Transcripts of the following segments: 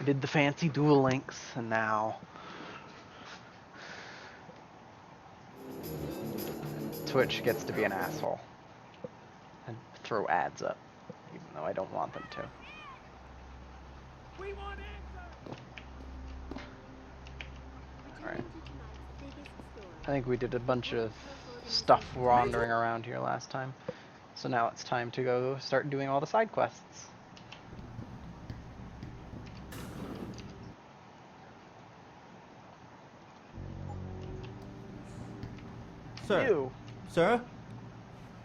did the fancy dual links, and now Twitch gets to be an asshole and throw ads up, even though I don't want them to. We want answers! Alright. I think we did a bunch of stuff wandering around here last time, so now it's time to go start doing all the side quests. Sir. You. Sir?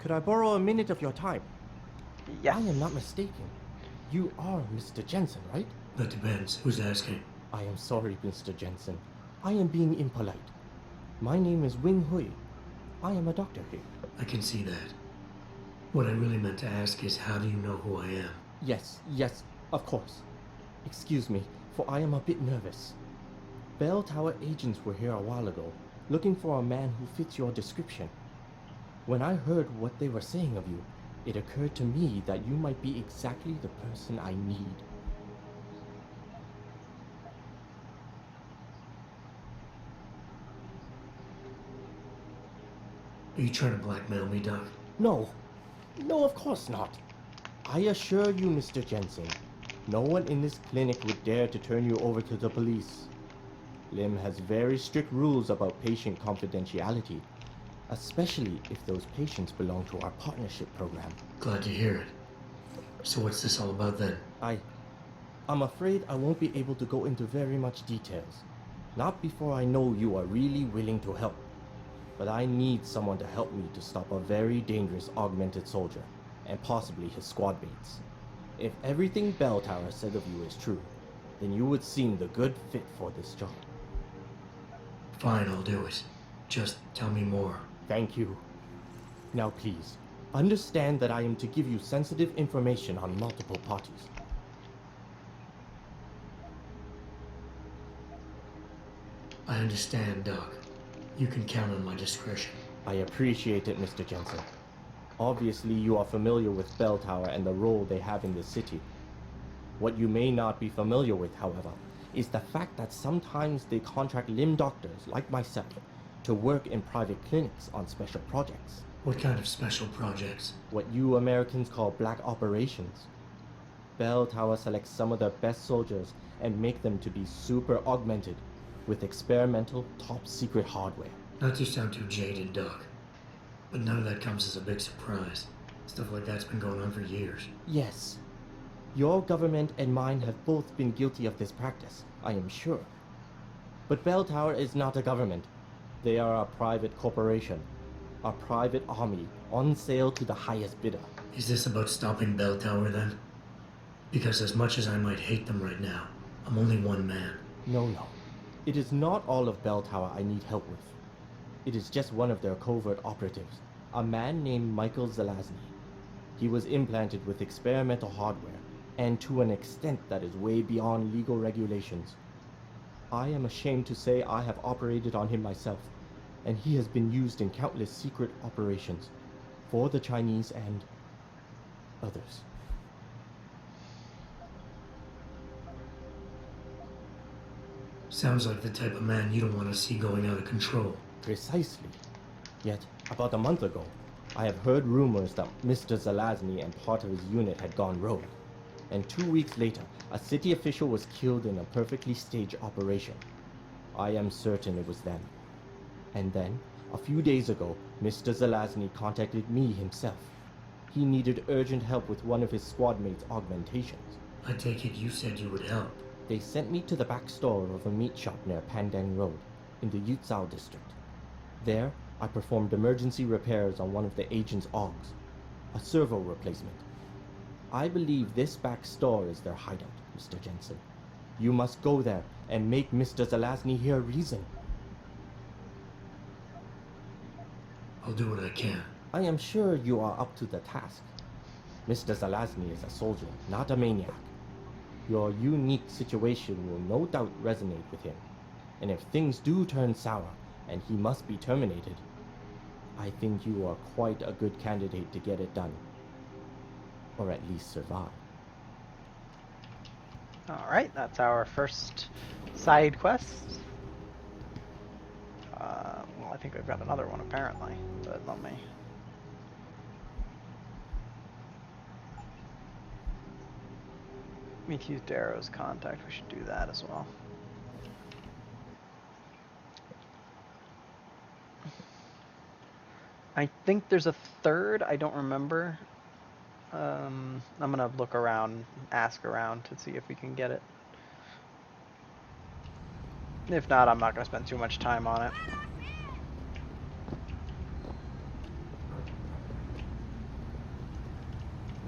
Could I borrow a minute of your time? Yes. I am not mistaken. You are Mr. Jensen, right? That depends. Who's asking? I am sorry, Mr. Jensen. I am being impolite. My name is Wing Hui. I am a doctor here. I can see that. What I really meant to ask is, how do you know who I am? Yes, of course. Excuse me, for I am a bit nervous. Bell Tower agents were here a while ago, looking for a man who fits your description. When I heard what they were saying of you, it occurred to me that you might be exactly the person I need. Are you trying to blackmail me, Doc? No, of course not. I assure you, Mr. Jensen, no one in this clinic would dare to turn you over to the police. Lim has very strict rules about patient confidentiality, especially if those patients belong to our partnership program. Glad to hear it. So what's this all about then? I'm afraid I won't be able to go into very much details. Not before I know you are really willing to help. But I need someone to help me to stop a very dangerous augmented soldier, and possibly his squad mates. If everything Bell Tower said of you is true, then you would seem the good fit for this job. Fine, I'll do it. Just tell me more. Thank you. Now please, understand that I am to give you sensitive information on multiple parties. I understand, Doc. You can count on my discretion. I appreciate it, Mr. Jensen. Obviously, you are familiar with Bell Tower and the role they have in the city. What you may not be familiar with, however, is the fact that sometimes they contract limb doctors like myself to work in private clinics on special projects. What kind of special projects? What you Americans call black operations. Bell Tower selects some of their best soldiers and make them to be super augmented with experimental top secret hardware. Not to sound too jaded, Doc, but none of that comes as a big surprise. Stuff like that's been going on for years. Yes. Your government and mine have both been guilty of this practice, I am sure. But Bell Tower is not a government. They are a private corporation. A private army on sale to the highest bidder. Is this about stopping Bell Tower then? Because as much as I might hate them right now, I'm only one man. No. It is not all of Bell Tower I need help with. It is just one of their covert operatives, a man named Michael Zelazny. He was implanted with experimental hardware, and to an extent that is way beyond legal regulations. I am ashamed to say I have operated on him myself, and he has been used in countless secret operations for the Chinese and others. Sounds like the type of man you don't want to see going out of control. Precisely. Yet, about a month ago, I have heard rumors that Mr. Zelazny and part of his unit had gone rogue. And 2 weeks later, a city official was killed in a perfectly staged operation. I am certain it was them. And then, a few days ago, Mr. Zelazny contacted me himself. He needed urgent help with one of his squad mates' augmentations. I take it you said you would help. They sent me to the back store of a meat shop near Pandang Road, in the Yutzao district. There, I performed emergency repairs on one of the agent's augs, a servo replacement. I believe this back store is their hideout, Mr. Jensen. You must go there and make Mr. Zelazny hear reason. I'll do what I can. I am sure you are up to the task. Mr. Zelazny is a soldier, not a maniac. Your unique situation will no doubt resonate with him. And if things do turn sour, and he must be terminated, I think you are quite a good candidate to get it done. Or at least survive. Alright, that's our first side quest. Well, I think we've got another one apparently, but let me... Meet use Darrow's contact, we should do that as well. I think there's a third, I don't remember. I'm gonna look around, ask around to see if we can get it. If not, I'm not gonna spend too much time on it.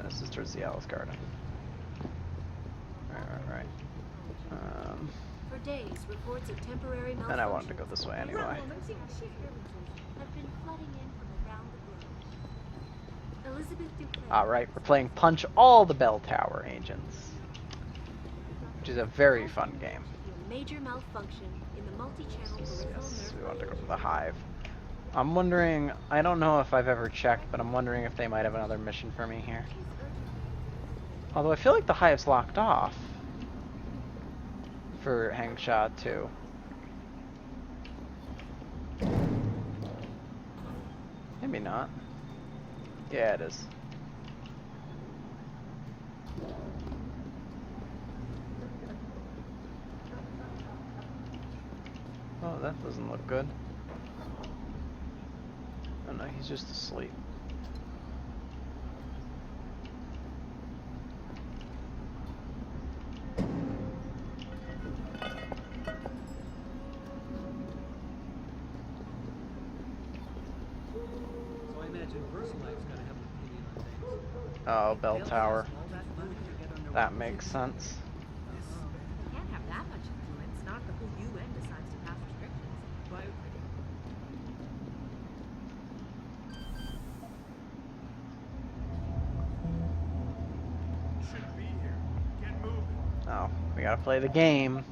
This is towards the Alice Garden. Right. For days, reports of temporary malfunctions And I wanted to go this way anyway. have been flooding in from around the globe. Elizabeth Dupree. Alright, we're playing Punch All the Bell Tower Agents, which is a very fun game. Major malfunction in the multi-channel Yes, we want to go to the Hive. I'm wondering, I don't know if I've ever checked, but I'm wondering if they might have another mission for me here. Although I feel like the Hive's locked off for Hengsha too. Maybe not. Yeah, it is. Oh, that doesn't look good. Oh no, he's just asleep. Oh, bell tower. That makes sense. Can't have that much influence, not the whole UN decides to pass restrictions. Why? Shouldn't be here. Get moving. Oh, we gotta play the game.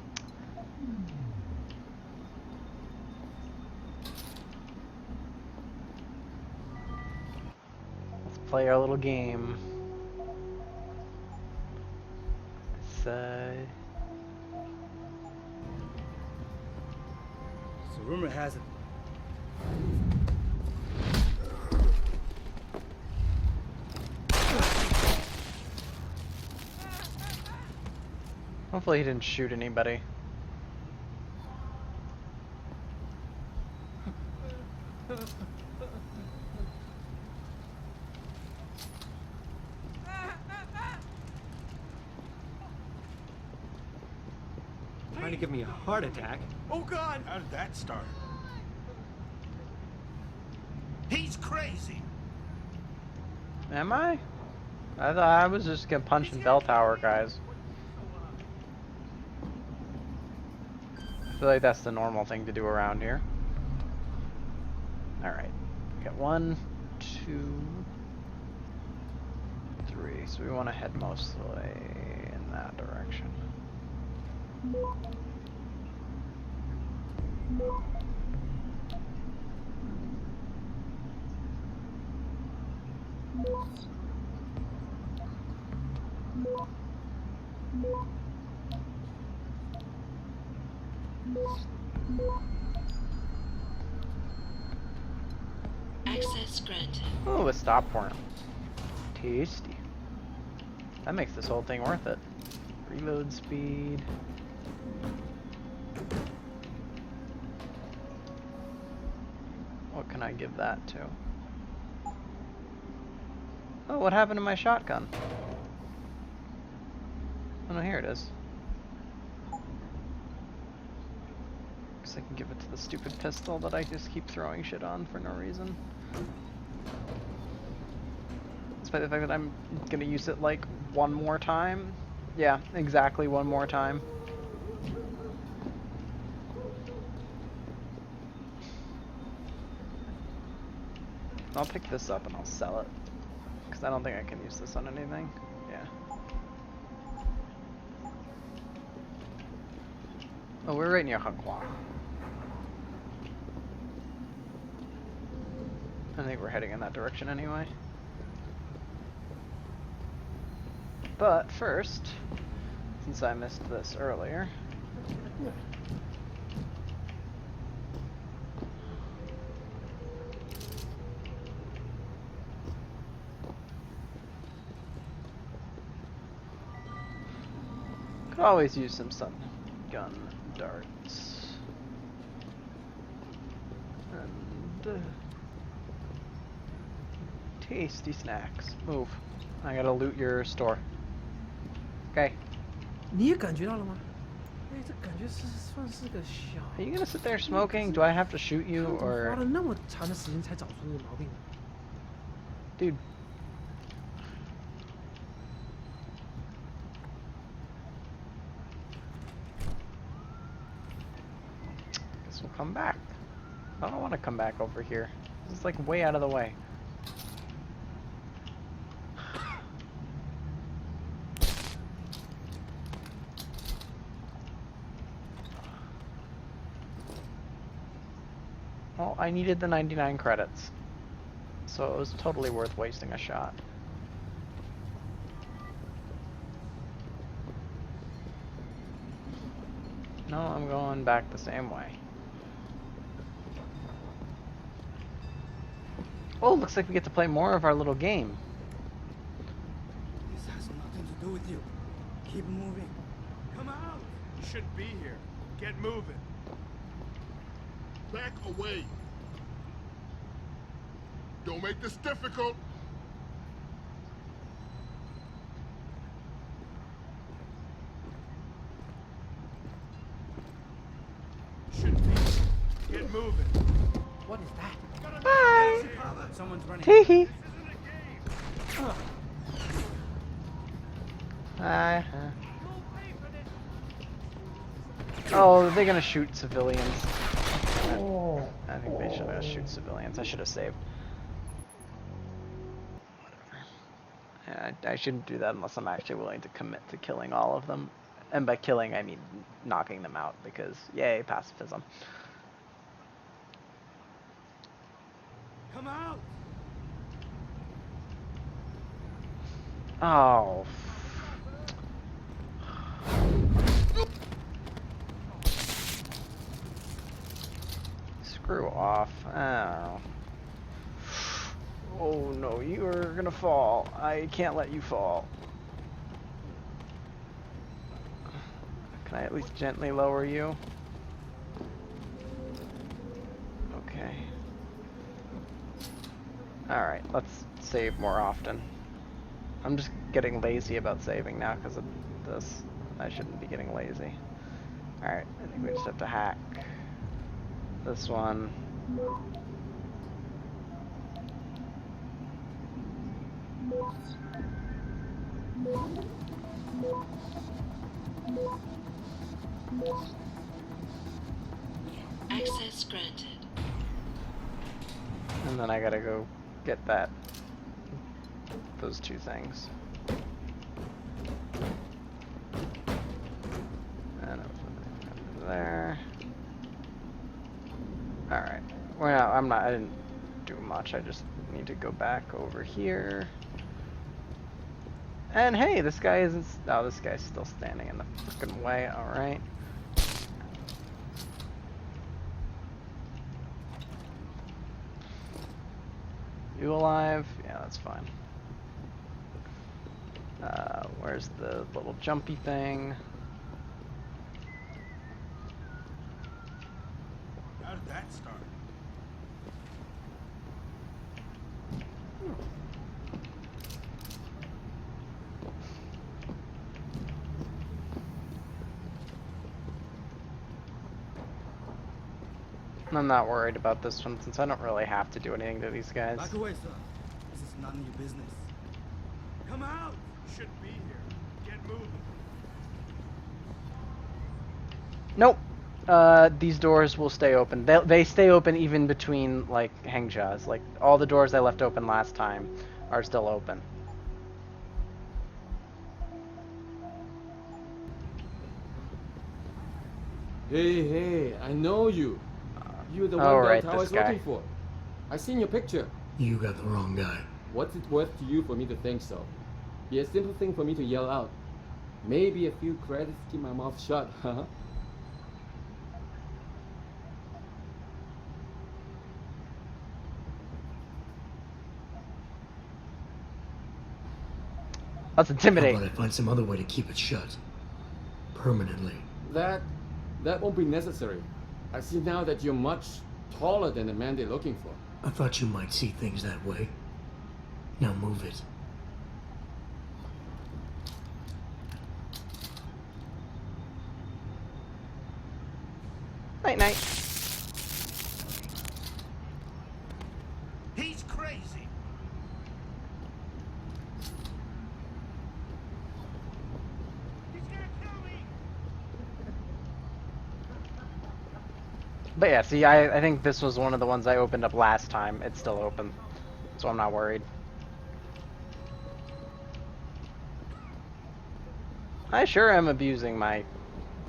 Let's play our little game. So rumor has it. Hopefully he didn't shoot anybody. Trying to give me a heart attack. Oh God! How did that start? He's crazy. Am I? I thought I was just gonna punch in bell tower guys. I feel like that's the normal thing to do around here. Alright. We got 1, 2, 3. So we want to head mostly in that direction. Access granted. Oh, a stop horn. Tasty. That makes this whole thing worth it. Reload speed. What can I give that to? Oh, what happened to my shotgun? Oh no, here it is. Guess I can give it to the stupid pistol that I just keep throwing shit on for no reason. Despite the fact that I'm gonna use it like one more time. Yeah, exactly one more time. I'll pick this up and I'll sell it. Because I don't think I can use this on anything. Yeah. Oh, we're right near Hakwa. I think we're heading in that direction anyway. But first, since I missed this earlier. Could always use some stun gun darts. And tasty snacks. Move. I gotta loot your store. Okay. 你也感觉到了吗？哎，这感觉算是个小。 Are you gonna sit there smoking? Do I have to shoot you 花 or 了那么长的时间才找出这个毛病。 dude? Guess we'll come back. I don't want to come back over here. This is like way out of the way. Well, I needed the 99 credits, so it was totally worth wasting a shot. No, I'm going back the same way. Oh, looks like we get to play more of our little game. This has nothing to do with you. Keep moving. Come out! You shouldn't be here. Get moving. Back away. Don't make this difficult. Shouldn't be here. Get moving. What is that? Bye! Someone's running. Tee-hee! Huh. Oh, they're gonna shoot civilians. I think they should have shoot civilians. I should have saved. Whatever. Yeah, I shouldn't do that unless I'm actually willing to commit to killing all of them. And by killing, I mean knocking them out, because yay, pacifism. Come out! Oh. Screw off. Oh. Oh no, you are gonna fall. I can't let you fall. Can I at least gently lower you? Okay. Alright, let's save more often. I'm just getting lazy about saving now because of this. I shouldn't be getting lazy. Alright, I think we just have to hack this one. Access granted. And then I gotta go get those two things. And over there. Alright. Well, I didn't do much. I just need to go back over here. And hey, this guy isn't. Oh, this guy's still standing in the freaking way. Alright. You alive? Yeah, that's fine. Where's the little jumpy thing? How did that start? I'm not worried about this one since I don't really have to do anything to these guys. Back away, sir. This is none of your business. Come out! You shouldn't be here. Get moving. Nope. These doors will stay open. They stay open even between, like, Hengshas. Like, all the doors I left open last time are still open. Hey, I know you. You're the one oh, Bell right, Tower this is guy. looking for. I seen your picture. You got the wrong guy. What's it worth to you for me to think so? Be a simple thing for me to yell out. Maybe a few credits keep my mouth shut, huh? That's How intimidating. about I find some other way to keep it shut? Permanently. That won't be necessary. I see now that you're much taller than the man they're looking for. I thought you might see things that way. Now move it. Night night. He's crazy. He's gonna kill me. But yeah, see, I think this was one of the ones I opened up last time. It's still open, so I'm not worried. I sure am abusing my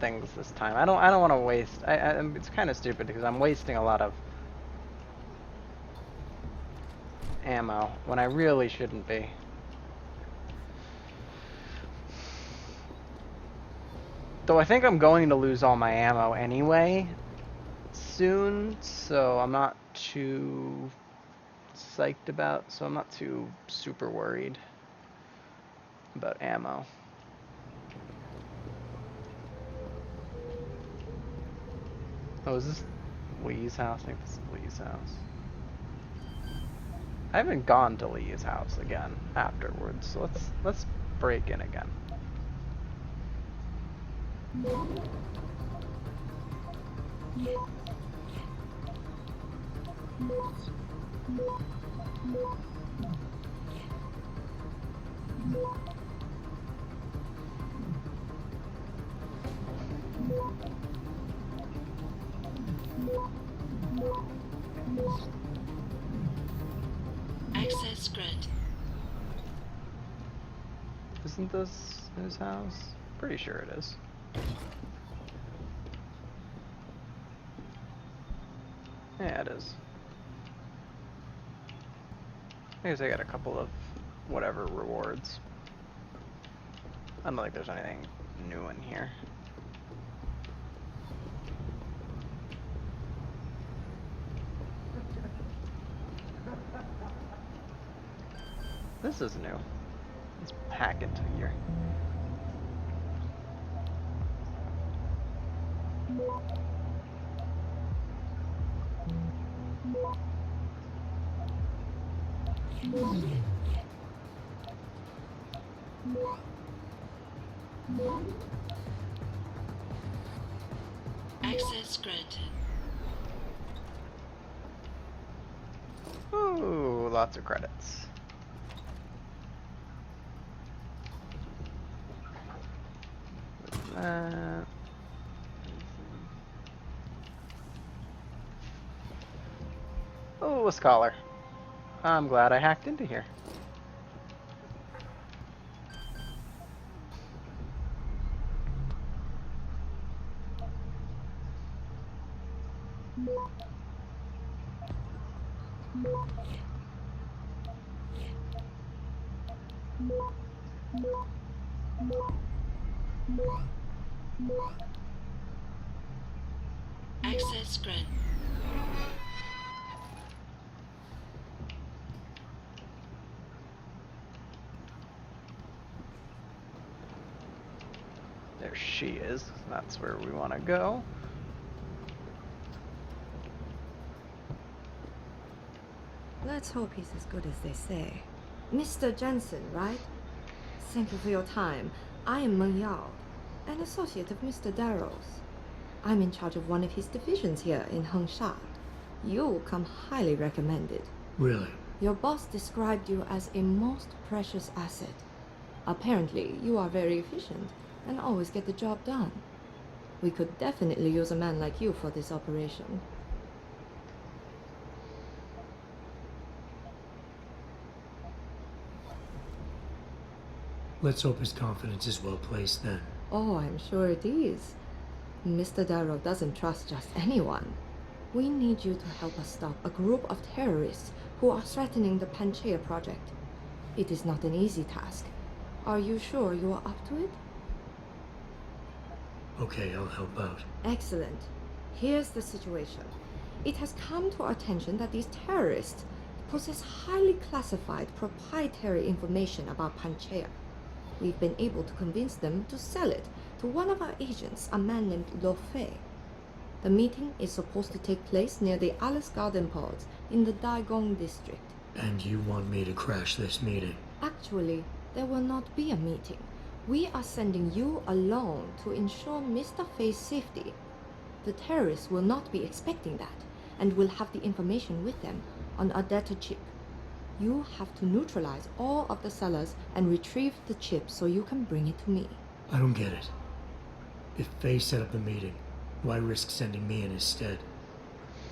things this time. I don't want to waste. It's kind of stupid because I'm wasting a lot of ammo when I really shouldn't be. Though I think I'm going to lose all my ammo anyway soon, so I'm not too psyched about, so I'm not too super worried about ammo. Oh, is this Lee's house? I think this is Lee's house. I haven't gone to Lee's house again afterwards, so let's break in again. Access granted. Isn't this his house? Pretty sure it is. Yeah, it is. I guess I got a couple of whatever rewards. I don't think there's anything new in here. This is new. Let's pack into here. Access granted. Ooh, lots of credits. Oh, a scholar. I'm glad I hacked into here. Access granted. There she is. That's where we want to go. Let's hope he's as good as they say. Mr. Jensen, right? Thank you for your time. I am Meng Yao, an associate of Mr. Darrow's. I'm in charge of one of his divisions here in Hengsha. You come highly recommended. Really? Your boss described you as a most precious asset. Apparently, you are very efficient and always get the job done. We could definitely use a man like you for this operation. Let's hope his confidence is well placed then. Oh, I'm sure it is. Mr. Darrow doesn't trust just anyone. We need you to help us stop a group of terrorists who are threatening the Panchaea project. It is not an easy task. Are you sure you are up to it? Okay, I'll help out. Excellent. Here's the situation. It has come to our attention that these terrorists possess highly classified proprietary information about Panchaea. We've been able to convince them to sell it to one of our agents, a man named Lo Fei. The meeting is supposed to take place near the Alice Garden pods in the Daigong district. And you want me to crash this meeting? Actually, there will not be a meeting. We are sending you alone to ensure Mr. Fei's safety. The terrorists will not be expecting that, and will have the information with them on a data chip. You have to neutralize all of the sellers and retrieve the chip so you can bring it to me. I don't get it. If Fei set up the meeting, why risk sending me in his stead?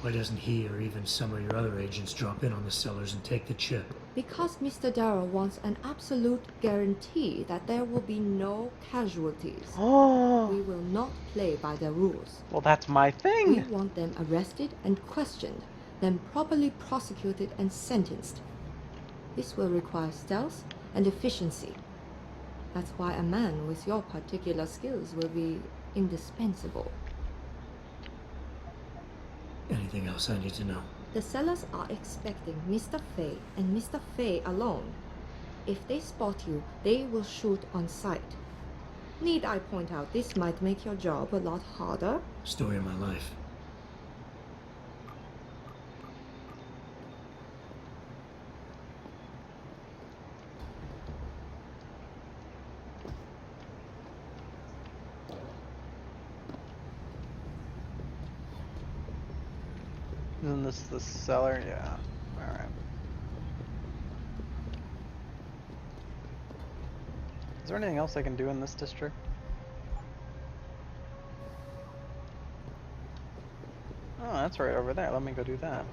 Why doesn't he or even some of your other agents drop in on the sellers and take the chip? Because Mr. Darrow wants an absolute guarantee that there will be no casualties. Oh. We will not play by their rules. Well, that's my thing. We want them arrested and questioned, then properly prosecuted and sentenced. This will require stealth and efficiency. That's why a man with your particular skills will be indispensable. Anything else I need to know? The sellers are expecting Mr. Fei and Mr. Fei alone. If they spot you, they will shoot on sight. Need I point out this might make your job a lot harder? Story of my life. Isn't this the cellar? Yeah. Alright. Is there anything else I can do in this district? Oh, that's right over there. Let me go do that.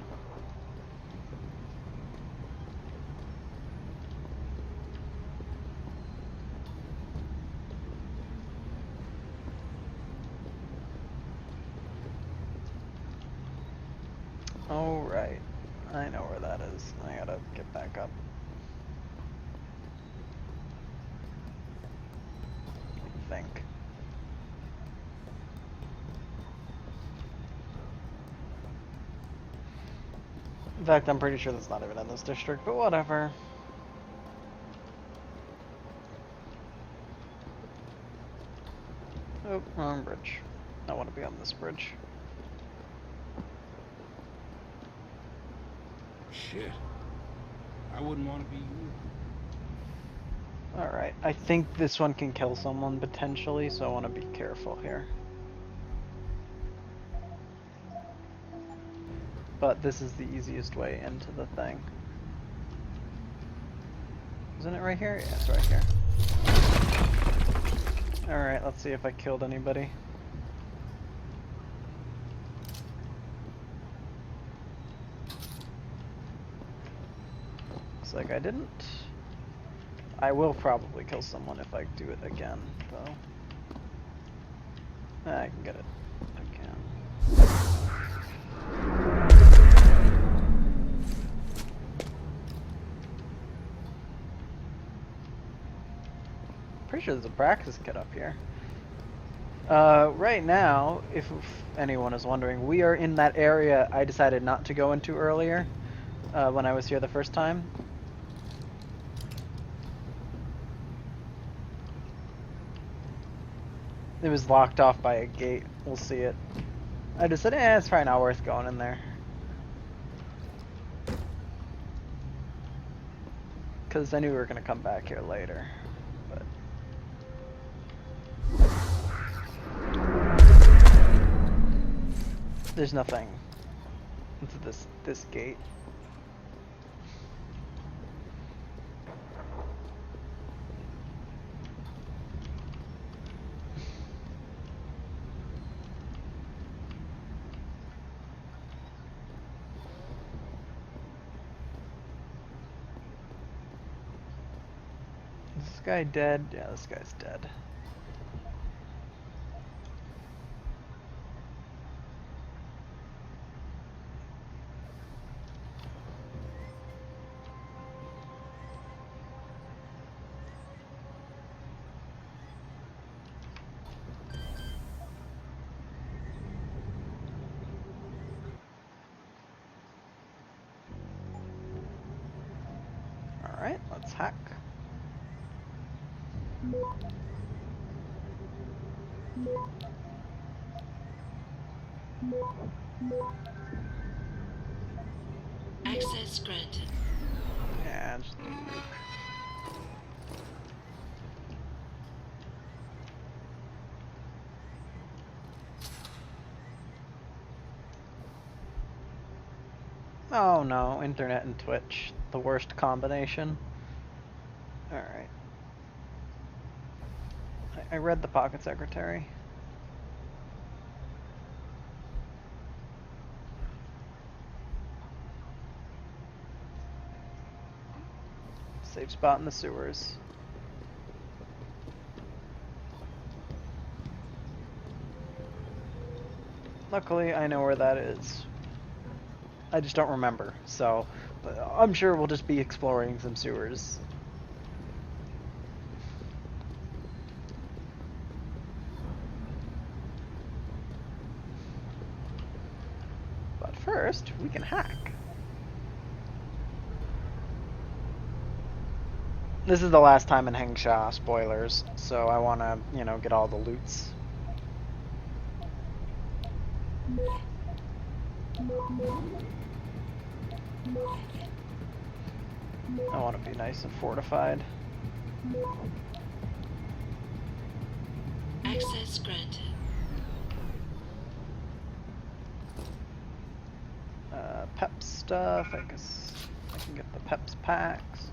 Oh, right. I know where that is. I gotta get back up. I think. In fact, I'm pretty sure that's not even in this district, but whatever. Oh, wrong bridge. I want to be on this bridge. Shit. I wouldn't want to be you. Alright, I think this one can kill someone potentially, so I want to be careful here. But this is the easiest way into the thing. Isn't it right here? Yeah, it's right here. Alright, let's see if I killed anybody. Looks like I didn't. I will probably kill someone if I do it again, though. I can get it again. Pretty sure there's a practice kit up here. Right now, if anyone is wondering, we are in that area I decided not to go into earlier, when I was here the first time. It was locked off by a gate. We'll see it. I just said, it's probably not worth going in there. Because I knew we were going to come back here later. But there's nothing into this gate. Is this guy dead? Yeah, this guy's dead. hack. Access granted. Yeah, just nuke. Oh no, internet and Twitch. The worst combination. Alright. I read the Pocket Secretary. Safe spot in the sewers. Luckily, I know where that is. I just don't remember, so I'm sure we'll just be exploring some sewers. But first, we can hack. This is the last time in Hengsha, spoilers, so I want to, you know, get all the loots. I want to be nice and fortified. Access granted. Pep stuff, I guess I can get the Peps packs,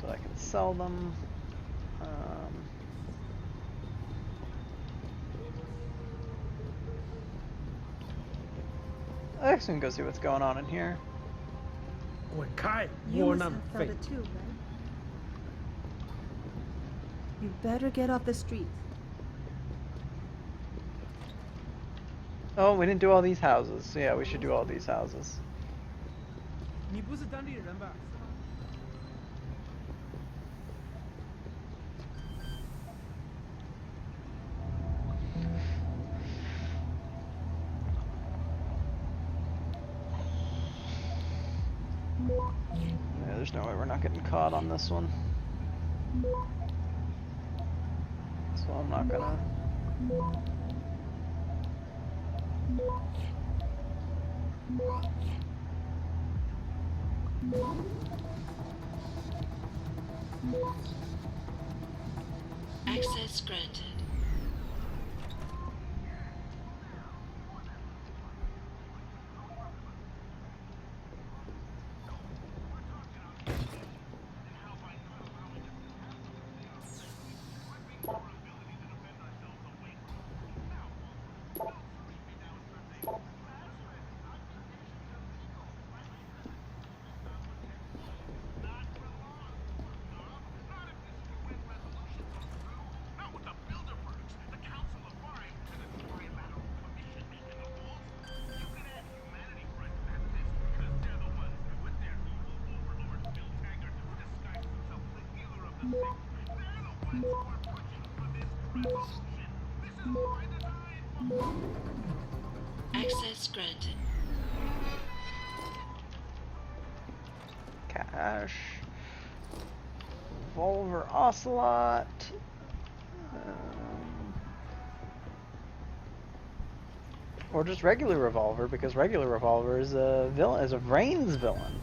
so I can sell them. I actually can go see what's going on in here. You must have felt it too, right? You better get off the streets. Oh, we didn't do all these houses. So yeah, we should do all these houses. 你不是当地人吧？ Yeah, there's no way we're not getting caught on this one. So I'm not gonna... Access granted. Access granted. Cash. Revolver Ocelot. Or just regular revolver, because regular revolver is a villain, is a Vrain's villain.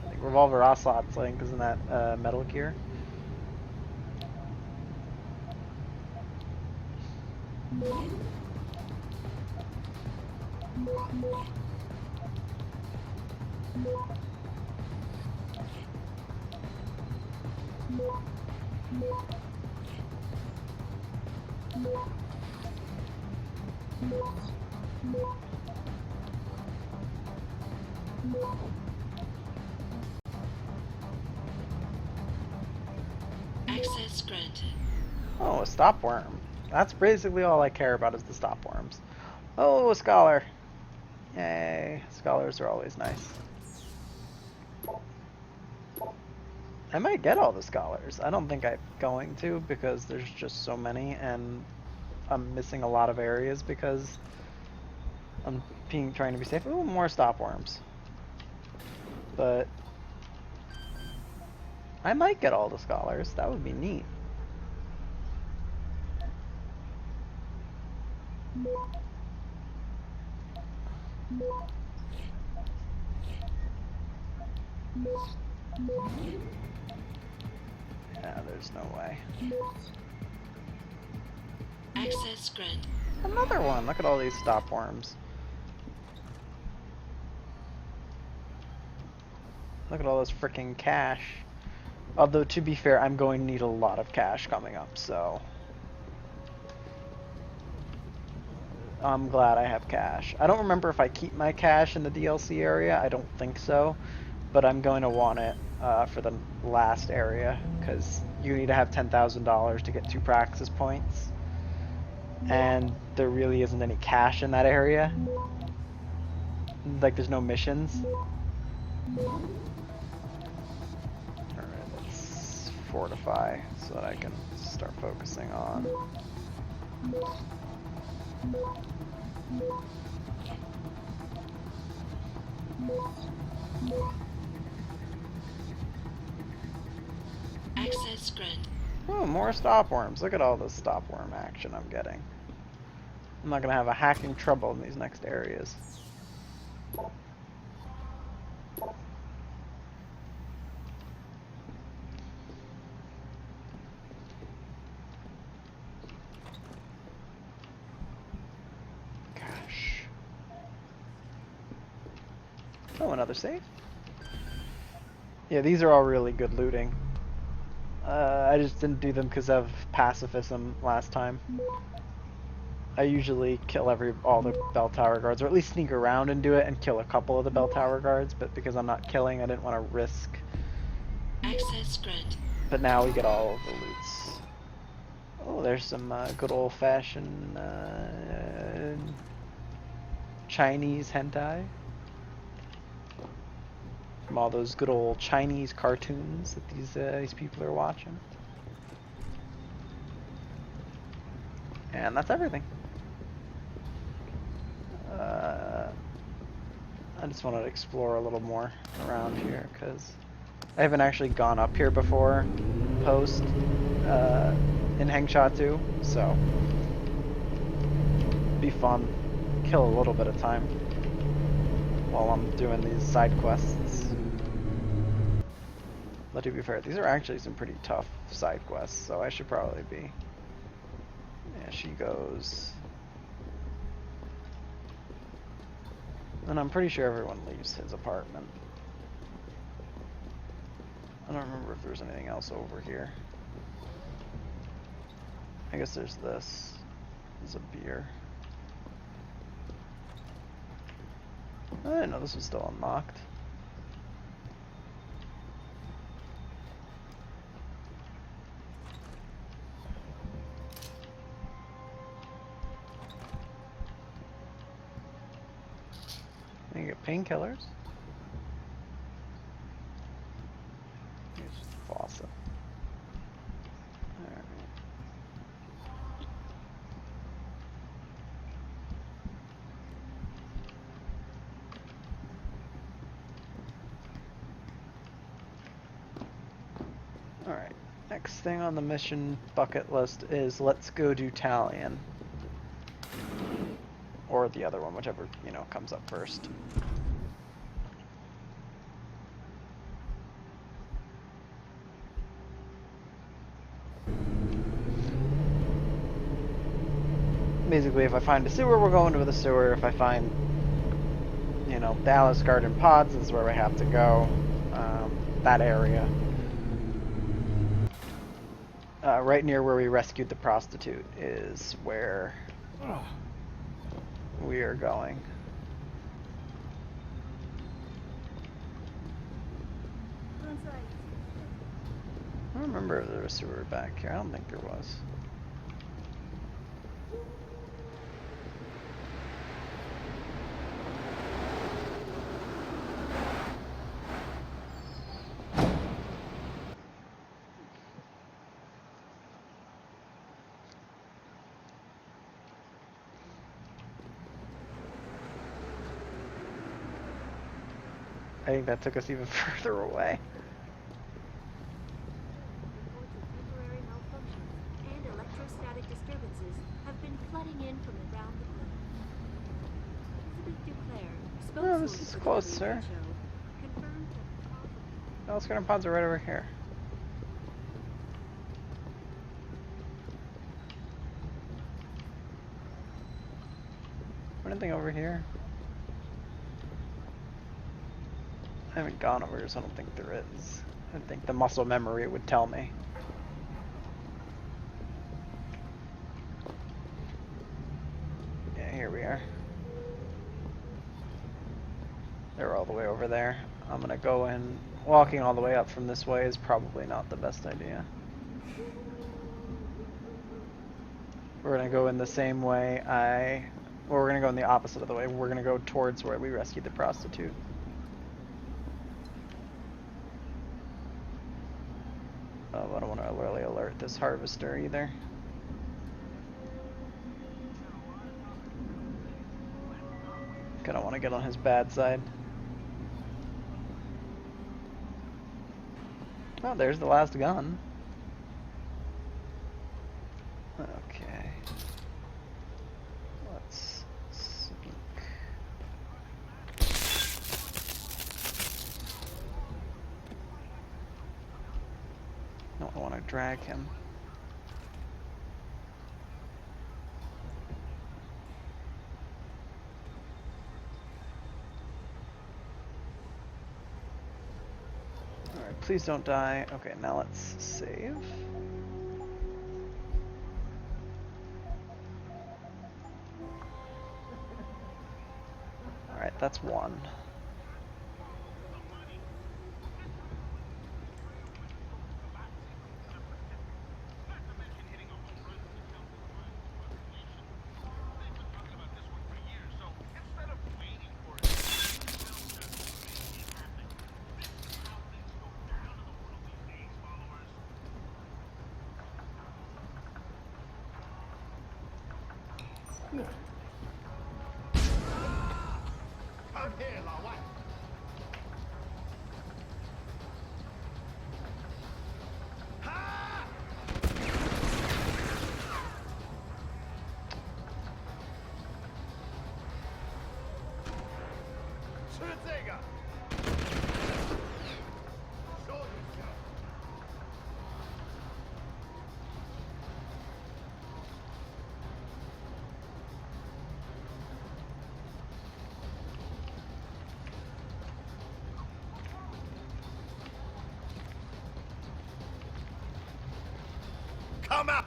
I think Revolver Ocelot's like, isn't that Metal Gear? Access granted. Oh, a stopworm. That's basically all I care about is the stopworms. Oh, a scholar. Yay. Scholars are always nice. I might get all the scholars. I don't think I'm going to because there's just so many and I'm missing a lot of areas because I'm trying to be safe. Ooh, more stopworms. But I might get all the scholars. That would be neat. Yeah, there's no way. Access granted. Another one. Look at all these stop worms. Look at all this freaking cash. Although, to be fair, I'm going to need a lot of cash coming up, so... I'm glad I have cash. I don't remember if I keep my cash in the DLC area. I don't think so. But I'm going to want it for the last area, because you need to have $10,000 to get 2 praxis points. And there really isn't any cash in that area. Like, there's no missions. Alright, let's fortify so that I can start focusing on... Access granted. Oh, more stopworms. Look at all this stopworm action I'm getting. I'm not going to have a hacking trouble in these next areas. Gosh. Oh, another save? Yeah, these are all really good looting. I just didn't do them because of pacifism last time. I usually kill all the bell tower guards, or at least sneak around and do it and kill a couple of the bell tower guards, but because I'm not killing, I didn't want to risk. Access granted. But now we get all of the loots. Oh, there's some good old-fashioned Chinese hentai. From all those good old Chinese cartoons that these people are watching. And that's everything. I just wanted to explore a little more around here, because I haven't actually gone up here before, post, in Hengsha 2, so it'd be fun. Kill a little bit of time while I'm doing these side quests. But to be fair, these are actually some pretty tough side quests, so I should probably be... Yeah, she goes... And I'm pretty sure everyone leaves his apartment. I don't remember if there's anything else over here. I guess there's this. There's a beer. I didn't know this was still unlocked. You get painkillers. Here's the faucet. Alright. Alright. Next thing on the mission bucket list is let's go do Talion. Or the other one, whichever, comes up first. Basically, if I find a sewer, we're going to the sewer. If I find, the Alice Garden pods, this is where we have to go. That area. Right near where we rescued the prostitute is where... we are going. I don't remember if there was a sewer back here. I don't think there was. I think that took us even further away. Oh, this is close, sir. No, let's get our pods are right over here. Anything over here? I haven't gone over here, so I don't think there is. I think the muscle memory would tell me. Yeah, here we are. They're all the way over there. I'm gonna go in. Walking all the way up from this way is probably not the best idea. We're gonna go in the same way well, we're gonna go in the opposite of the way. We're gonna go towards where we rescued the prostitute. Oh, I don't want to really alert this harvester either. Kinda want to get on his bad side. Oh, there's the last gun. Okay. Let's sneak. Don't want to drag him. Alright, please don't die. Okay, now let's save. Alright, that's one. Come here, La White. Come out!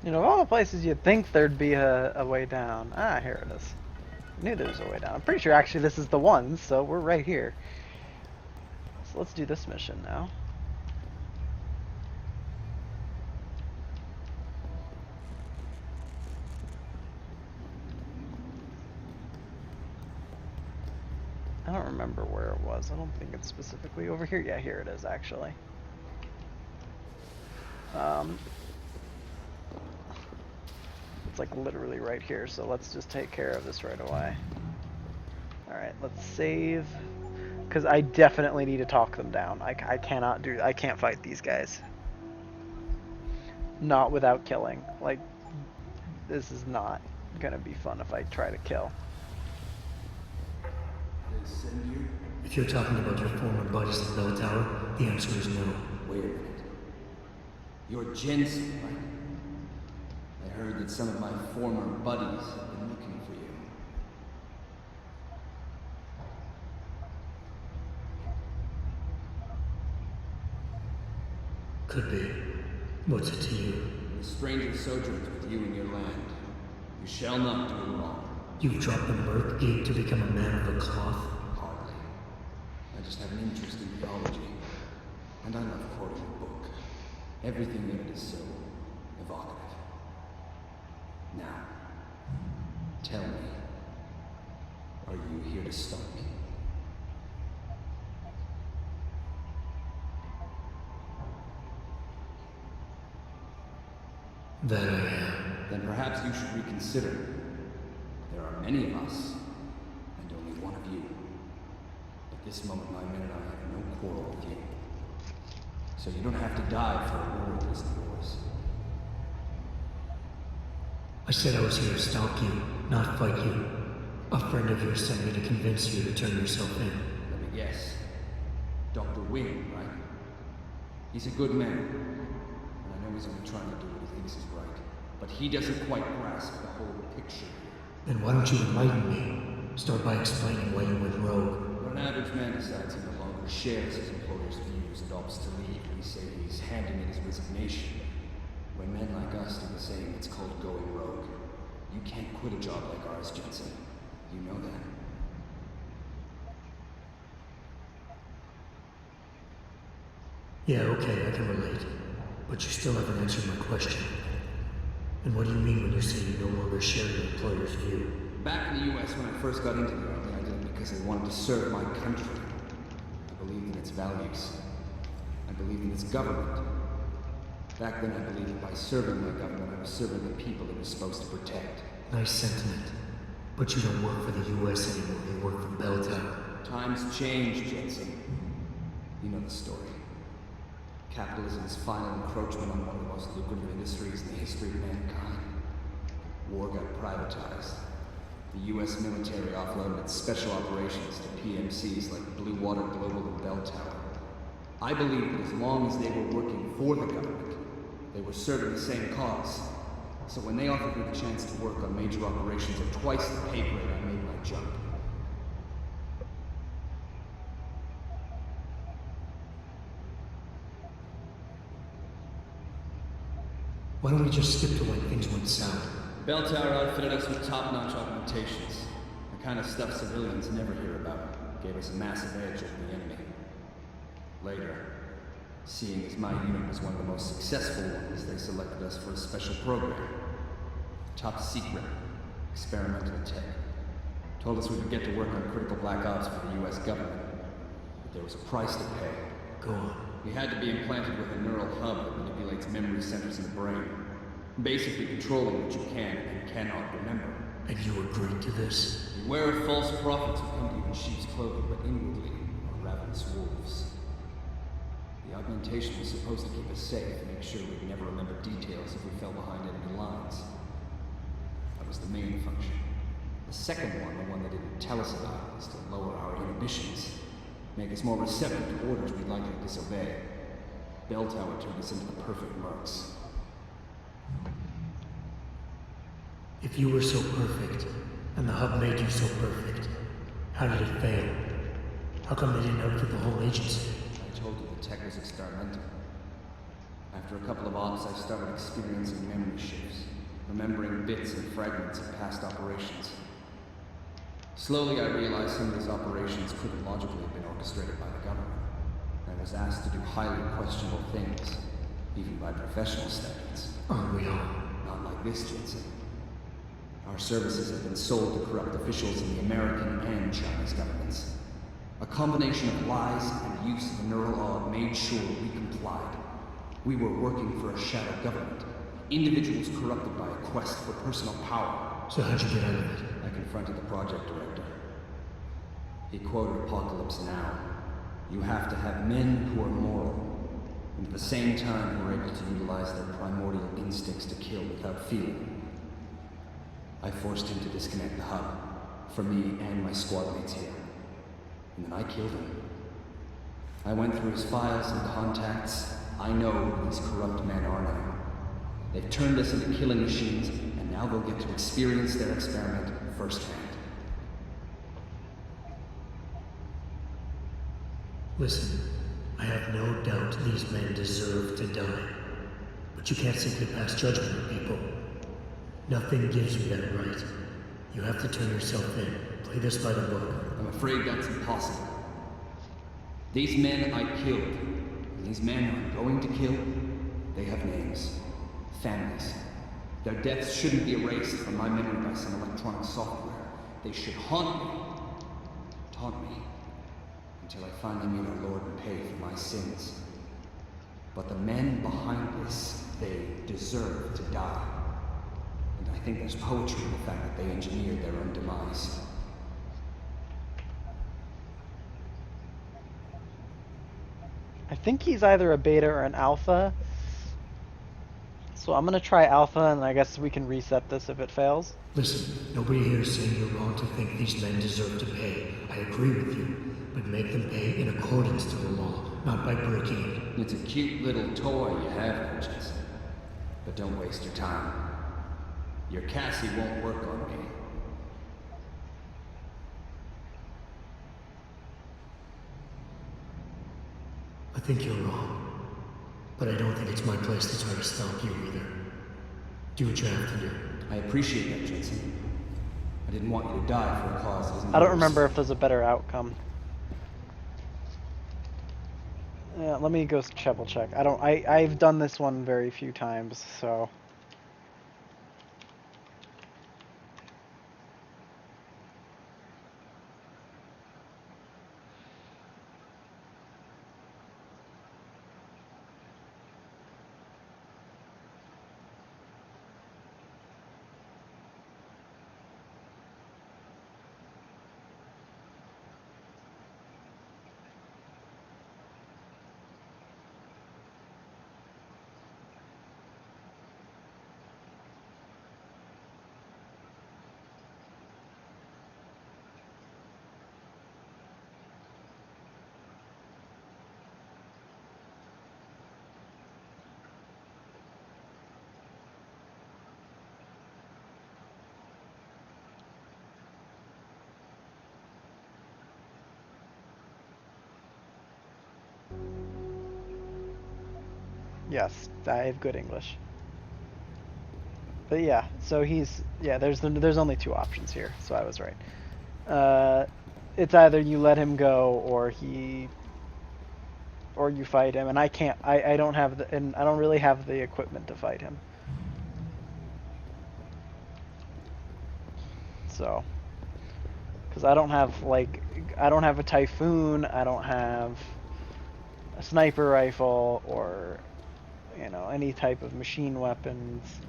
You know, of all the places you'd think there'd be a way down. Ah, here it is. I knew there was a way down. I'm pretty sure actually this is the one, so we're right here. So let's do this mission now. I don't remember where it was. I don't think it's specifically over here. Yeah, here it is actually. It's like literally right here, so let's just take care of this right away. Alright, let's save. Because I definitely need to talk them down. I can't fight these guys. Not without killing. Like, this is not gonna be fun if I try to kill. If you're talking about your former buddies at the bell tower, the answer is no. Wait a minute. You're Jensen, right? I heard that some of my former buddies have been looking for you. Could be. What's it to you? The stranger sojourns with you in your land. You shall not do him wrong. You've dropped the mirth gate to become a man of the cloth? Hardly. I just have an interest in theology. And I love quoting a book. Everything in it is so evocative. Now, tell me, are you here to stop me? That I am. Then perhaps you should reconsider. There are many of us, and only one of you. At this moment, my men and I have no quarrel with you. So you don't have to die for a war that isn't yours. I said I was here to stop you, not fight you. A friend of yours sent me to convince you to turn yourself in. Let me guess. Dr. Wing, right? He's a good man. And I know he's only trying to do what he thinks is right. But he doesn't quite grasp the whole picture. Then why don't you enlighten me? Start by explaining why you went rogue. When an average man decides he no longer shares his employer's views and opts to leave, we say he's handing in his resignation. When men like us do the same, it's called going rogue. You can't quit a job like ours, Jensen. You know that. Yeah, okay, I can relate. But you still haven't answered my question. And what do you mean when you say you no longer share your employer's view? Back in the US, when I first got into the Army, I did it because I wanted to serve my country. I believed in its values. I believed in its government. Back then, I believed that by serving my government, I was serving the people it was supposed to protect. Nice sentiment. But you don't work for the US anymore, you work for Bell Tower. Times change, Jensen. You know the story. Capitalism's final encroachment on one of the most lucrative industries in the history of mankind. War got privatized. The US military offloaded its special operations to PMCs like Blue Water Global and Bell Tower. I believe that as long as they were working for the government, they were serving the same cause. So when they offered me the chance to work on major operations at twice the pay grade, I made my jump. Why don't we just skip to when things went south? Bell Tower outfitted us with top-notch augmentations. The kind of stuff civilians never hear about. Gave us a massive edge over the enemy. Later, seeing as my unit was one of the most successful ones, they selected us for a special program. Top secret. Experimental tech. Told us we would get to work on critical black ops for the US government. But there was a price to pay. Go on. We had to be implanted with a neural hub that manipulates memory centers in the brain. Basically controlling what you can and cannot remember. And you agreed to this? Beware of false prophets who come to you in sheep's clothing, but inwardly are ravenous wolves. The augmentation was supposed to keep us safe and make sure we'd never remember details if we fell behind enemy lines. That was the main function. The second one, the one they didn't tell us about, was to lower our inhibitions. Make us more receptive to orders we'd likely disobey. Bell Tower turned us into the perfect mercs. If you were so perfect, and the hub made you so perfect, how did it fail? How come they didn't outfit the whole agency? I told you the tech was experimental. After a couple of ops, I started experiencing memory shifts, remembering bits and fragments of past operations. Slowly, I realized some of these operations couldn't logically have been orchestrated by the government. I was asked to do highly questionable things, even by professional standards. Aren't we all? Not like this, Jensen. Our services have been sold to corrupt officials in the American and Chinese governments. A combination of lies and use of the neural aug made sure we complied. We were working for a shadow government. Individuals corrupted by a quest for personal power. So how'd you get out of it? I confronted the project director. He quoted Apocalypse Now. You have to have men who are moral, and at the same time who are able to utilize their primordial instincts to kill without feeling. I forced him to disconnect the hub, for me and my squad mates here. And then I killed him. I went through his files and contacts. I know who these corrupt men are now. They've turned us into killing machines, and now they'll get to experience their experiment firsthand. Listen, I have no doubt these men deserve to die. But you can't simply pass judgment on people. Nothing gives you that right. You have to turn yourself in. Play this by the book. I'm afraid that's impossible. These men I killed, and these men I'm going to kill, they have names. Families. Their deaths shouldn't be erased from my memory by some electronic software. They should haunt me. Taunt me. Until I finally meet our Lord and pay for my sins. But the men behind this, they deserve to die. And I think there's poetry in the fact that they engineered their own demise. I think he's either a beta or an alpha. So I'm gonna try alpha, and I guess we can reset this if it fails. Listen, nobody here is saying you're wrong to think these men deserve to pay. I agree with you. But make them pay in accordance to the law, not by breaking it. It's a cute little toy you have there, Jensen. But don't waste your time. Your Cassie won't work on me. I think you're wrong. But I don't think it's my place to try to stop you either. Do what you have to do. I appreciate that, Jensen. I didn't want you to die for a cause that isn't I don't yours. remember if there's a better outcome. Yeah, let me go triple check. I've done this one very few times, so. Yes, I have good English. But yeah, so there's only two options here, so I was right. It's either you let him go or you fight him, and I don't really have the equipment to fight him. So, because I don't have a Typhoon, I don't have a sniper rifle or any type of machine weapons.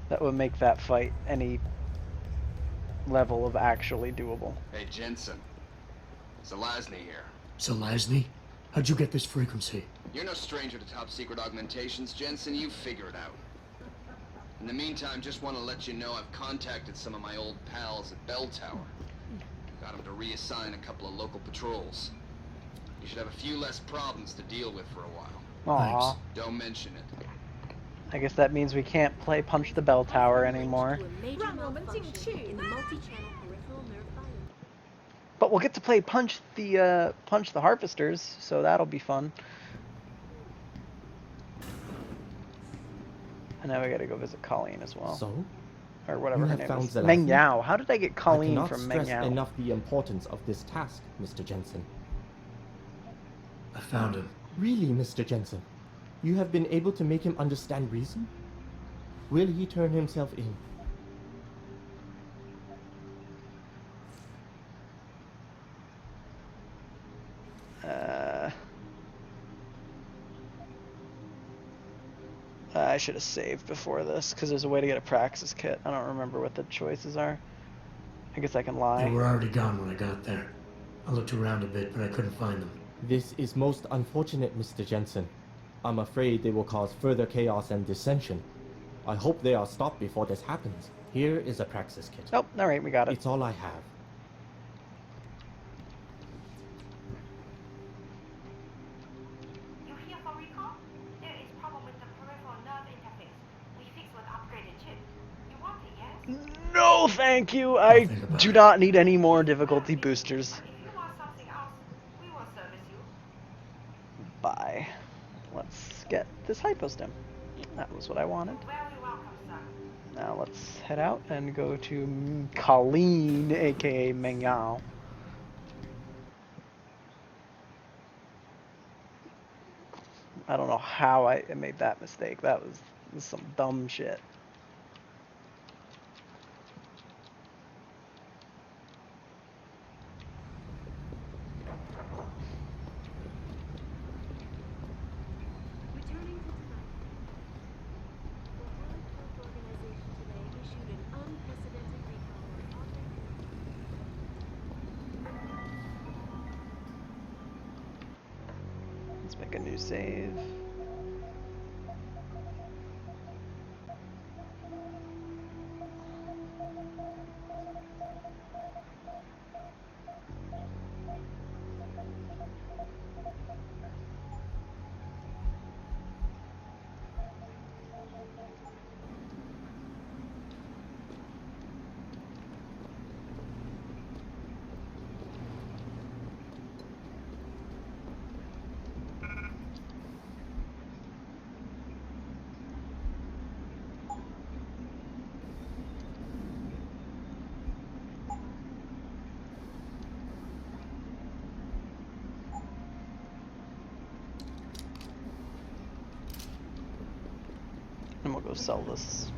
That would make that fight any level of actually doable. Hey, Jensen. Zelazny here. Zelazny? How'd you get this frequency? You're no stranger to top secret augmentations, Jensen. You figure it out. In the meantime, just want to let you know I've contacted some of my old pals at Bell Tower. Got them to reassign a couple of local patrols. You should have a few less problems to deal with for a while. Aww. Thanks. Don't mention it. I guess that means we can't play Punch the Bell Tower anymore. But we'll get to play Punch the Harvesters, so that'll be fun. And now we gotta go visit Colleen as well. So? Or whatever You her have name found is. Zelazny? Meng Yao. How did I get Colleen I from cannot Meng stress Yao? enough the importance of this task, Mr. Jensen. I found him. Really, Mr. Jensen? You have been able to make him understand reason? Will he turn himself in? I should have saved before this, because there's a way to get a Praxis kit. I don't remember what the choices are. I guess I can lie. They were already gone when I got there. I looked around a bit, but I couldn't find them. This is most unfortunate, Mr. Jensen. I'm afraid they will cause further chaos and dissension. I hope they are stopped before this happens. Here is a Praxis kit. Oh, alright, we got it. It's all I have. You here for recall? There is problem with the peripheral nerve interface. We fix with upgraded chip. You want it, yes? No, thank you. I do not need any more difficulty boosters. If you want something else, we will service you. Bye. Let's get this hypostem. That was what I wanted. Very welcome, sir. Now let's head out and go to Colleen, aka Meng Yao. I don't know how I made that mistake. That was some dumb shit. Let's make a new save. And we'll go sell this.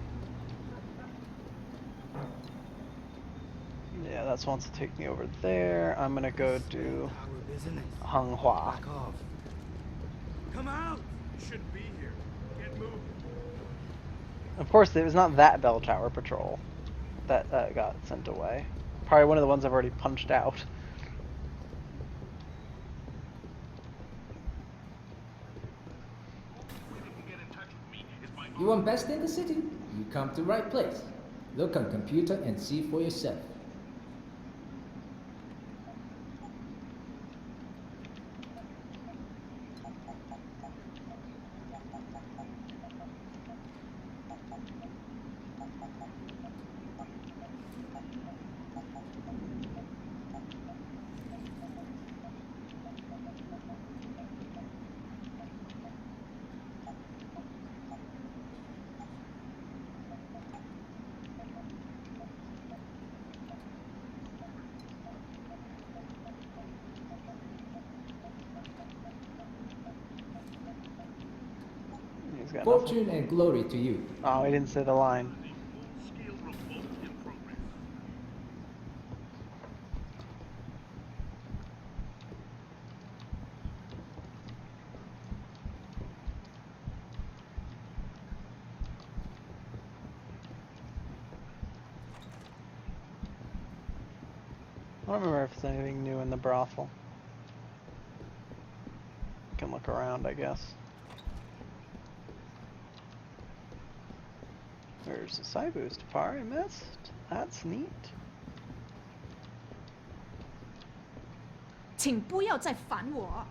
Yeah, that's wants to take me over there. I'm gonna go do Henghua. Back off. Come out! You shouldn't be here. Get moving. Of course, it was not that bell tower patrol that got sent away. Probably one of the ones I've already punched out. You want best in the city? You come to the right place. Look on computer and see for yourself. He's got Fortune nothing. and glory to you. Oh, he didn't say the line. I don't remember if there's anything new in the brothel. Can look around, I guess. There's a side boost bar I missed. That's neat. 请不要再烦我。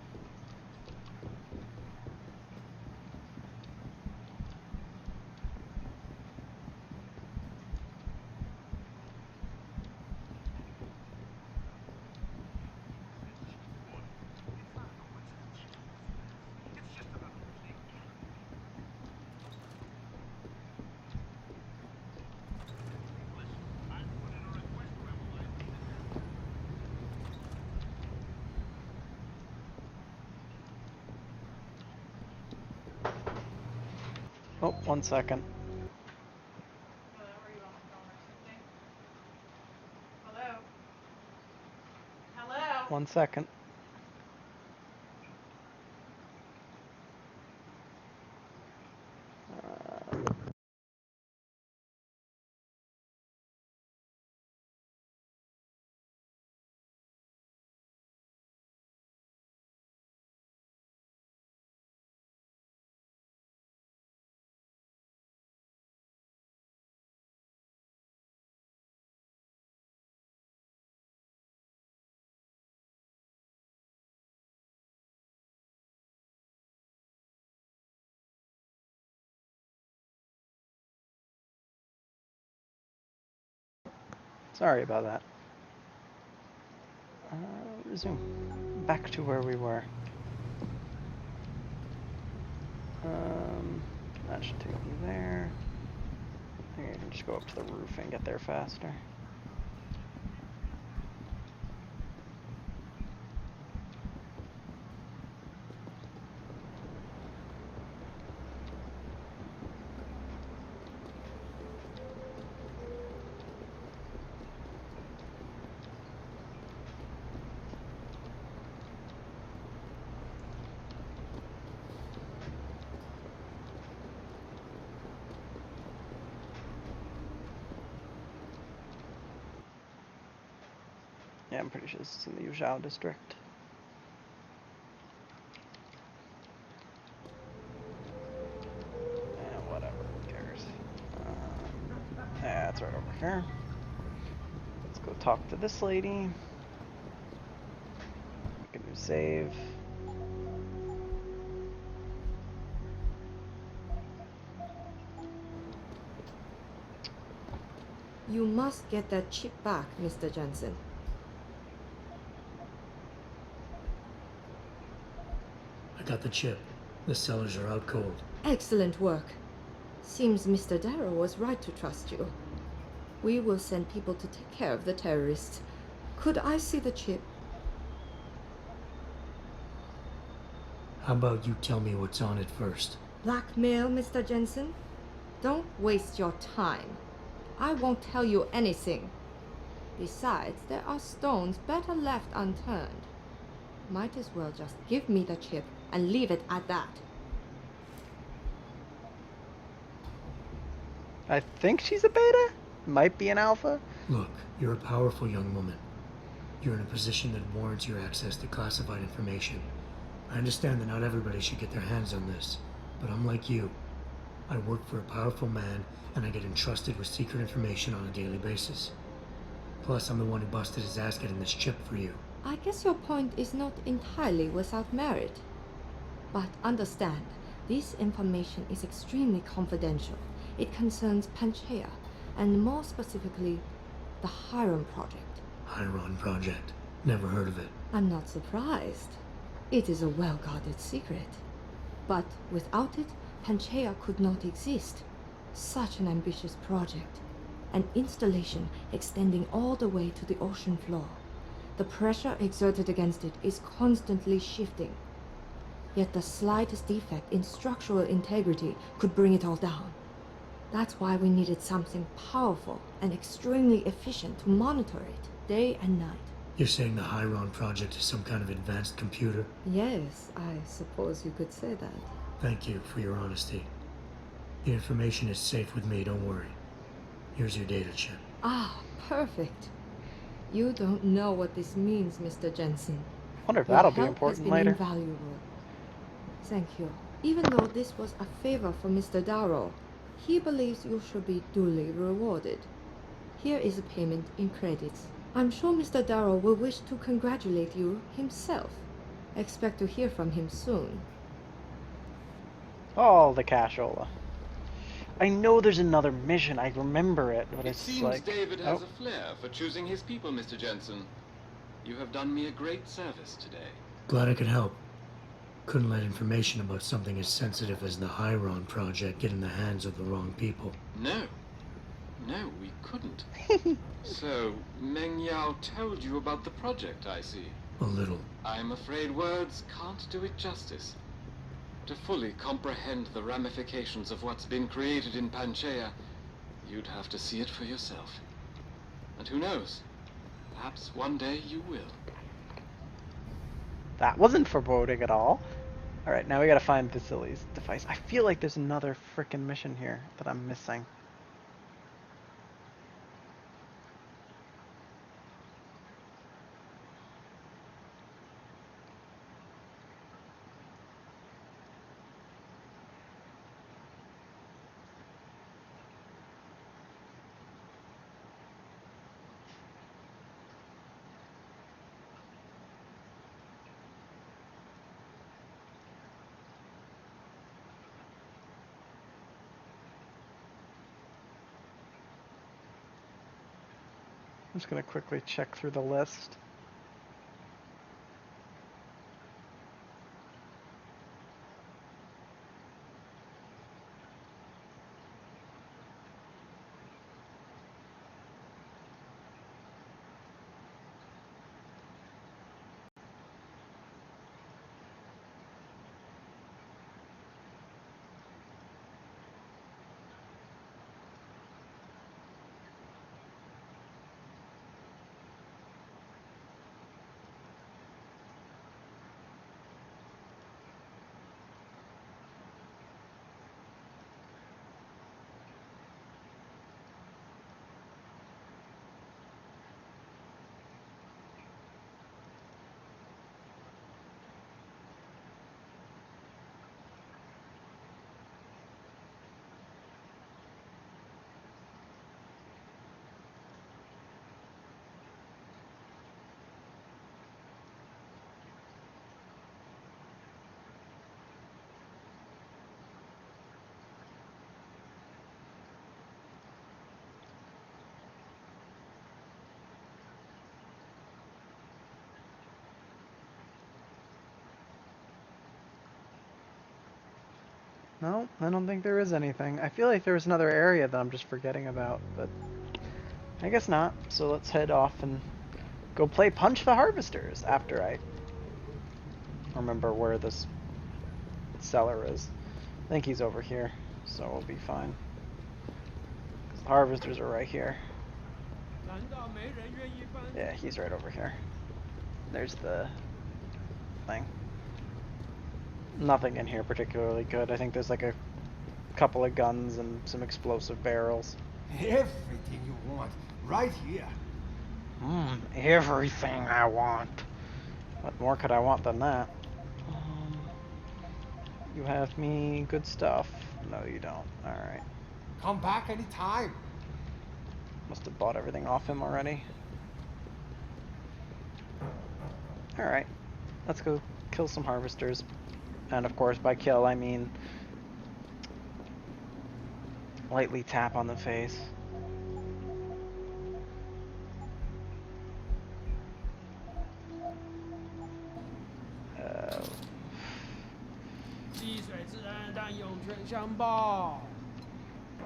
Oh, 1 second. Hello? Hello? 1 second. Sorry about that. Resume. Back to where we were. That should take me there. I think I can just go up to the roof and get there faster. Yeah, I'm pretty sure this is in the Yuzhou district. That's right over here. Let's go talk to this lady. Make a new save. You must get that chip back, Mr. Jensen. I got the chip. The sellers are out cold. Excellent work. Seems Mr. Darrow was right to trust you. We will send people to take care of the terrorists. Could I see the chip? How about you tell me what's on it first? Blackmail, Mr. Jensen? Don't waste your time. I won't tell you anything. Besides, there are stones better left unturned. Might as well just give me the chip and leave it at that. I think she's a beta? Might be an alpha? Look, you're a powerful young woman. You're in a position that warrants your access to classified information. I understand that not everybody should get their hands on this, but I'm like you. I work for a powerful man, and I get entrusted with secret information on a daily basis. Plus, I'm the one who busted his ass getting this chip for you. I guess your point is not entirely without merit. But understand, this information is extremely confidential. It concerns Panchaea, and more specifically, the Hiram Project. Hiram Project. Never heard of it. I'm not surprised. It is a well-guarded secret. But without it, Panchaea could not exist. Such an ambitious project. An installation extending all the way to the ocean floor. The pressure exerted against it is constantly shifting. Yet the slightest defect in structural integrity could bring it all down. That's why we needed something powerful and extremely efficient to monitor it, day and night. You're saying the Hiram Project is some kind of advanced computer? Yes, I suppose you could say that. Thank you for your honesty. The information is safe with me, don't worry. Here's your data chip. Ah, perfect. You don't know what this means, Mr. Jensen. Wonder if Your that'll be help important has been later. Invaluable. Thank you. Even though this was a favor for Mr. Darrow, he believes you should be duly rewarded. Here is a payment in credits. I'm sure Mr. Darrow will wish to congratulate you himself. Expect to hear from him soon. Oh, the cashola. I know there's another mission. I remember it, but It it's seems like... David has oh. a flair for choosing his people, Mr. Jensen. You have done me a great service today. Glad I could help. Couldn't let information about something as sensitive as the Hiram Project get in the hands of the wrong people. No. No, we couldn't. So, Meng Yao told you about the project, I see. A little. I'm afraid words can't do it justice. To fully comprehend the ramifications of what's been created in Panchaea, you'd have to see it for yourself. And who knows? Perhaps one day you will. That wasn't foreboding at all. Alright, now we gotta find Vasily's device. I feel like there's another frickin' mission here that I'm missing. I'm just gonna quickly check through the list. No, I don't think there is anything. I feel like there was another area that I'm just forgetting about, but I guess not. So let's head off and go play Punch the Harvesters after I remember where this cellar is. I think he's over here, so we'll be fine. 'Cause the harvesters are right here. Yeah, he's right over here. There's the thing. Nothing in here particularly good. I think there's like a couple of guns and some explosive barrels. Everything you want, right here. Everything I want. What more could I want than that? You have me good stuff. No, you don't. Alright. Come back anytime. Must have bought everything off him already. Alright. Let's go kill some harvesters. And of course, by kill, I mean lightly tap on the face.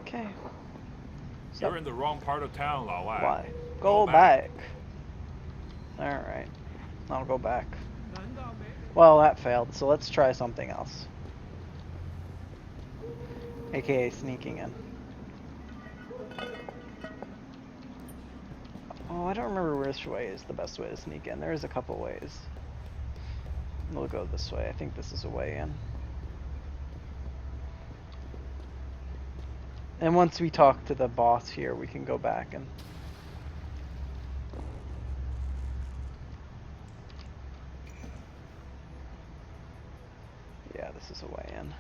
Okay. So, You're in the wrong part of town, Lao Wai. why? Go back. Alright. I'll go back. Well, that failed, so let's try something else. AKA sneaking in. Oh, I don't remember which way is the best way to sneak in. There's a couple ways. We'll go this way. I think this is a way in. And once we talk to the boss here, we can go back and... Yeah, this is a way in.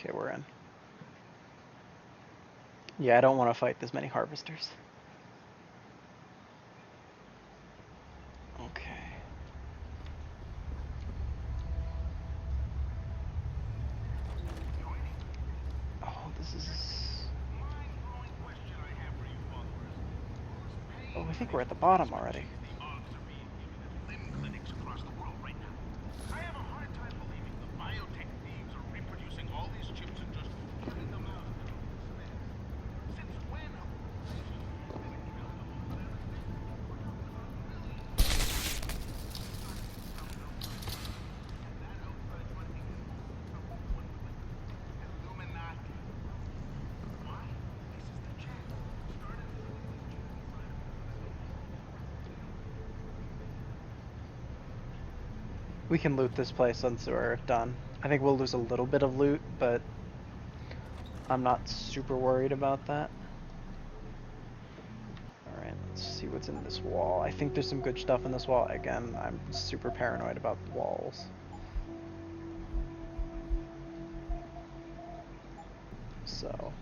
Okay, we're in. Yeah, I don't want to fight this many harvesters. Okay. Oh, this is... Oh, I think we're at the bottom already. We can loot this place once we're done. I think we'll lose a little bit of loot, but I'm not super worried about that. Alright, let's see what's in this wall. I think there's some good stuff in this wall. Again, I'm super paranoid about walls. So...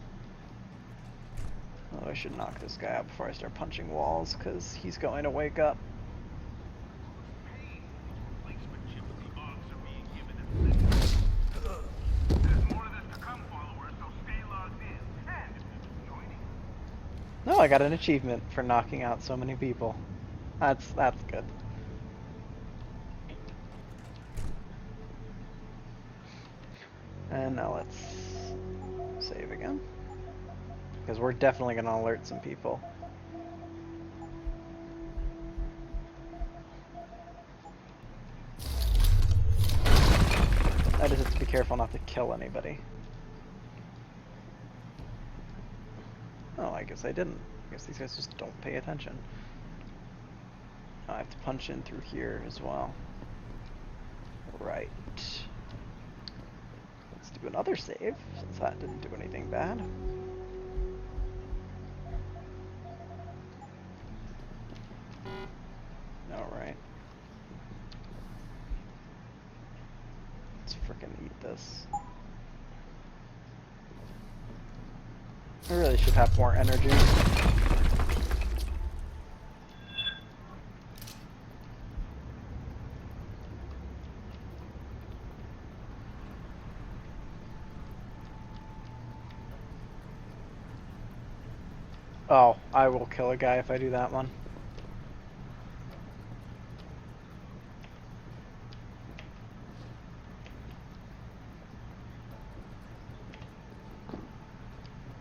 Oh, I should knock this guy out before I start punching walls, because he's going to wake up. No, I got an achievement for knocking out so many people. That's good. And now let's save again. Because we're definitely going to alert some people. I just have to be careful not to kill anybody. Oh, I guess I didn't. I guess these guys just don't pay attention. I have to punch in through here as well. Right. Let's do another save, since that didn't do anything bad. Alright. Let's frickin' eat this. I really should have more energy. Oh, I will kill a guy if I do that one.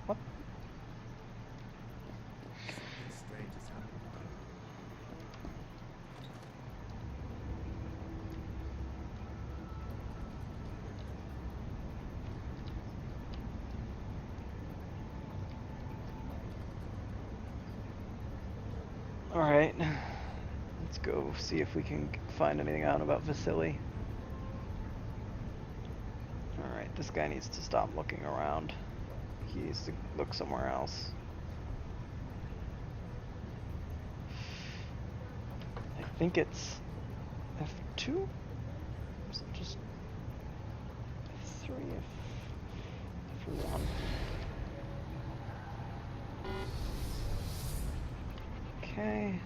What? Something strange is happening. Alright, let's go see if we can find anything out about Vasily. Alright, this guy needs to stop looking around. He needs to look somewhere else. I think it's F2? Or is it just F3? F1? Okay.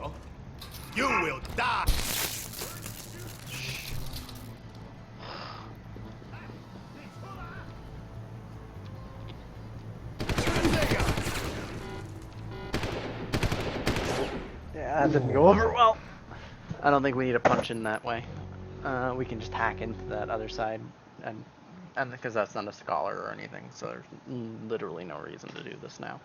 Oh, you will die! Yeah, that didn't go over well. I don't think we need to punch in that way. We can just hack into that other side, and because that's not a scholar or anything, so there's literally no reason to do this now.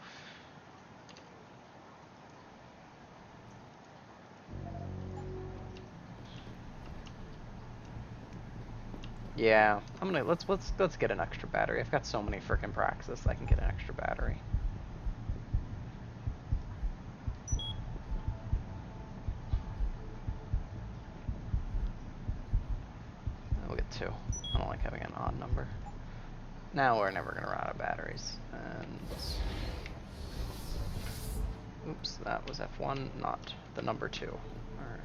Yeah, I'm gonna let's get an extra battery. I've got so many frickin' Praxis, I can get an extra battery. We'll get 2. I don't like having an odd number. Now we're never gonna run out of batteries. And oops, that was F1, not the number 2. Alright.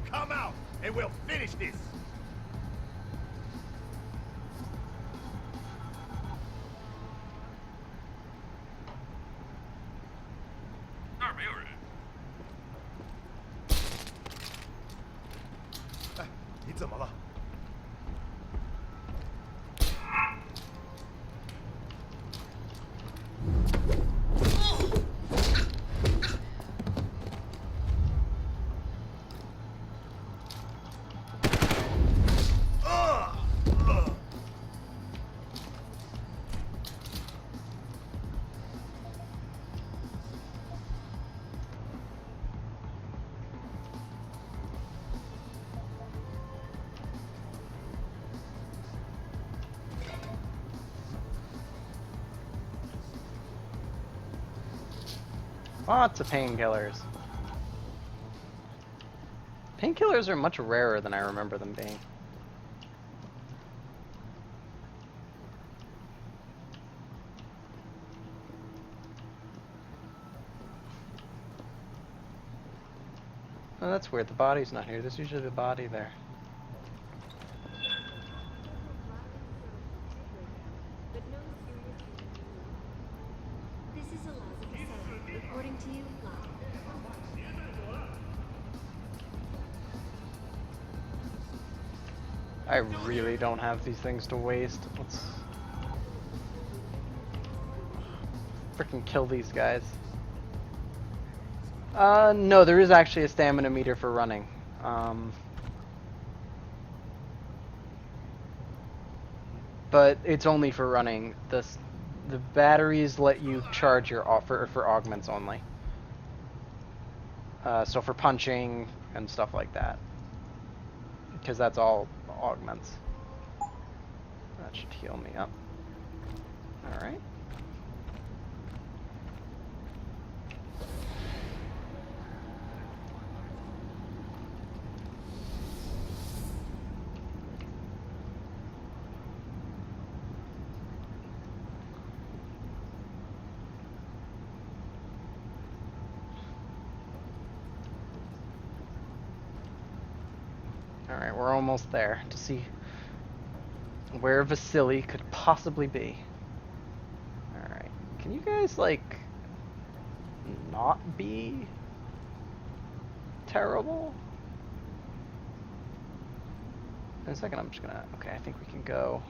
Come out, and we'll finish this! Eh, 你怎么了？ Lots of painkillers. Painkillers are much rarer than I remember them being. Oh, that's weird. The body's not here. There's usually the body there. This is Eliza, reporting to you live. I really don't have these things to waste. Let's freaking kill these guys. No, there is actually a stamina meter for running. But it's only for running. The batteries let you charge your offer for augments only. So for punching and stuff like that, because that's all augments. That should heal me up. All right. Alright, we're almost there to see where Vasily could possibly be. Alright, can you guys, like, not be terrible? In a second, I'm just gonna... Okay, I think we can go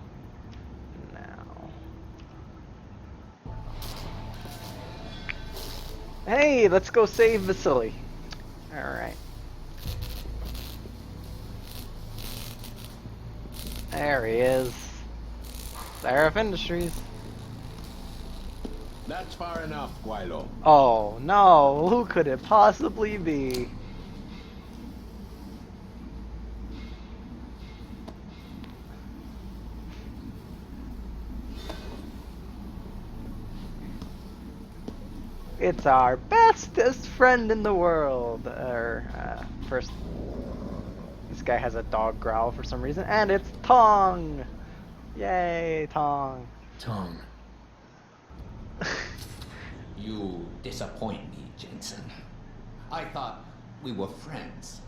now. Hey, let's go save Vasily. Alright. There he is. Seraph Industries. That's far enough, Guilo. Oh no, who could it possibly be? It's our bestest friend in the world. First, this guy has a dog growl for some reason, and it's Tong! Yay, Tong. Tong. You disappoint me, Jensen. I thought we were friends.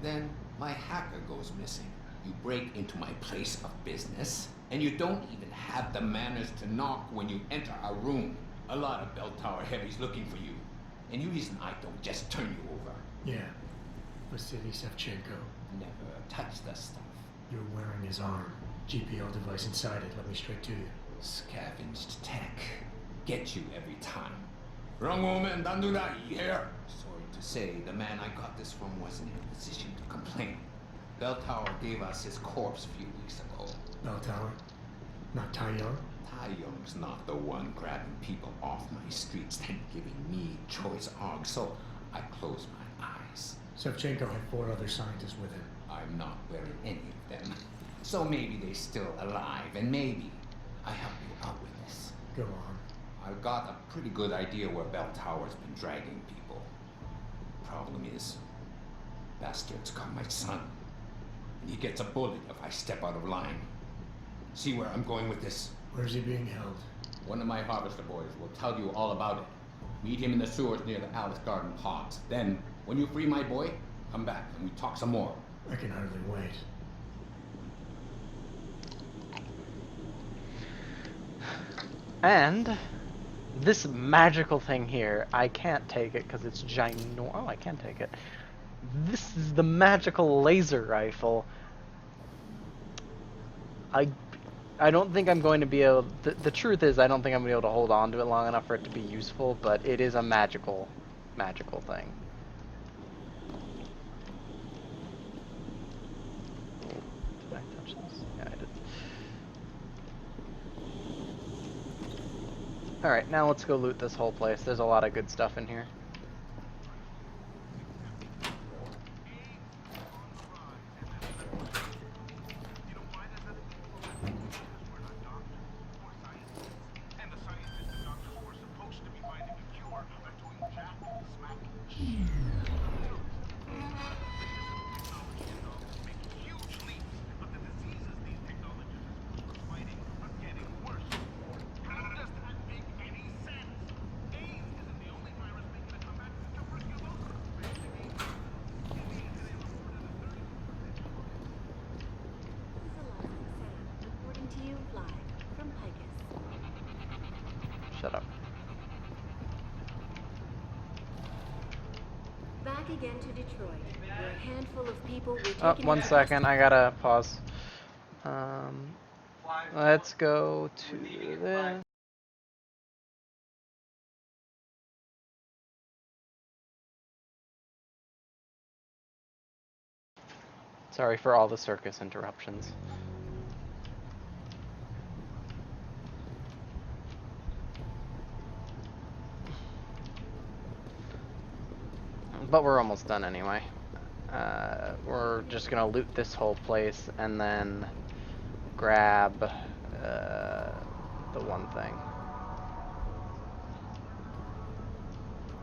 Then my hacker goes missing. You break into my place of business, and you don't even have the manners to knock when you enter our room. A lot of bell tower heavies looking for you, and you reason I don't just turn you over. Yeah, Vasily Sevchenko. Never touch the stuff. You're wearing his arm. GPL device inside it. Let me straight to you. Scavenged tech. Get you every time. Wrong woman, don't do that, you hear? Sorry to say, the man I got this from wasn't in a position to complain. Bell Tower gave us his corpse a few weeks ago. Bell Tower? Not Tai Young? Tai Young's not the one grabbing people off my streets and giving me choice args, so I closed my eyes. Sevchenko had 4 other scientists with him. I'm not wearing any of them. So maybe they're still alive, and maybe I help you out with this. Go on. I've got a pretty good idea where Bell Tower's been dragging people. Problem is, bastard's got my son. And he gets a bullet if I step out of line. See where I'm going with this? Where's he being held? One of my harvester boys will tell you all about it. Meet him in the sewers near the Alice Garden pods. Then, when you free my boy, come back and we talk some more. I can hardly wait. And this magical thing here, I can't take it because it's ginormous. Oh, I can take it. This is the magical laser rifle. I don't think I'm going to be able... The truth is, I don't think I'm going to be able to hold on to it long enough for it to be useful, but it is a magical thing. Did I touch this? Yeah, I did. Alright, now let's go loot this whole place. There's a lot of good stuff in here. Shut up. Back again to Detroit, where a handful of people were taken. Oh, one second, I gotta pause. Let's go to this. Sorry for all the circus interruptions. But we're almost done anyway. We're just gonna loot this whole place and then grab the one thing.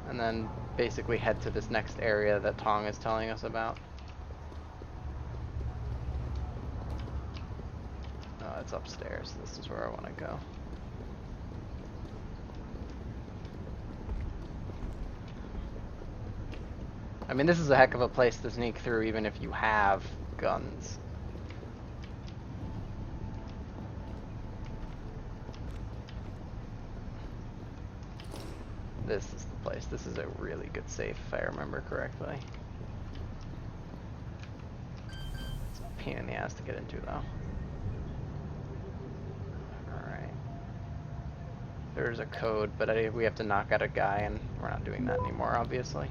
And then basically head to this next area that Tong is telling us about. Oh, it's upstairs. This is where I want to go. I mean, this is a heck of a place to sneak through even if you have guns. This is the place. This is a really good safe, if I remember correctly. It's a pain in the ass to get into, though. Alright. There's a code, but we have to knock out a guy, and we're not doing that anymore, obviously.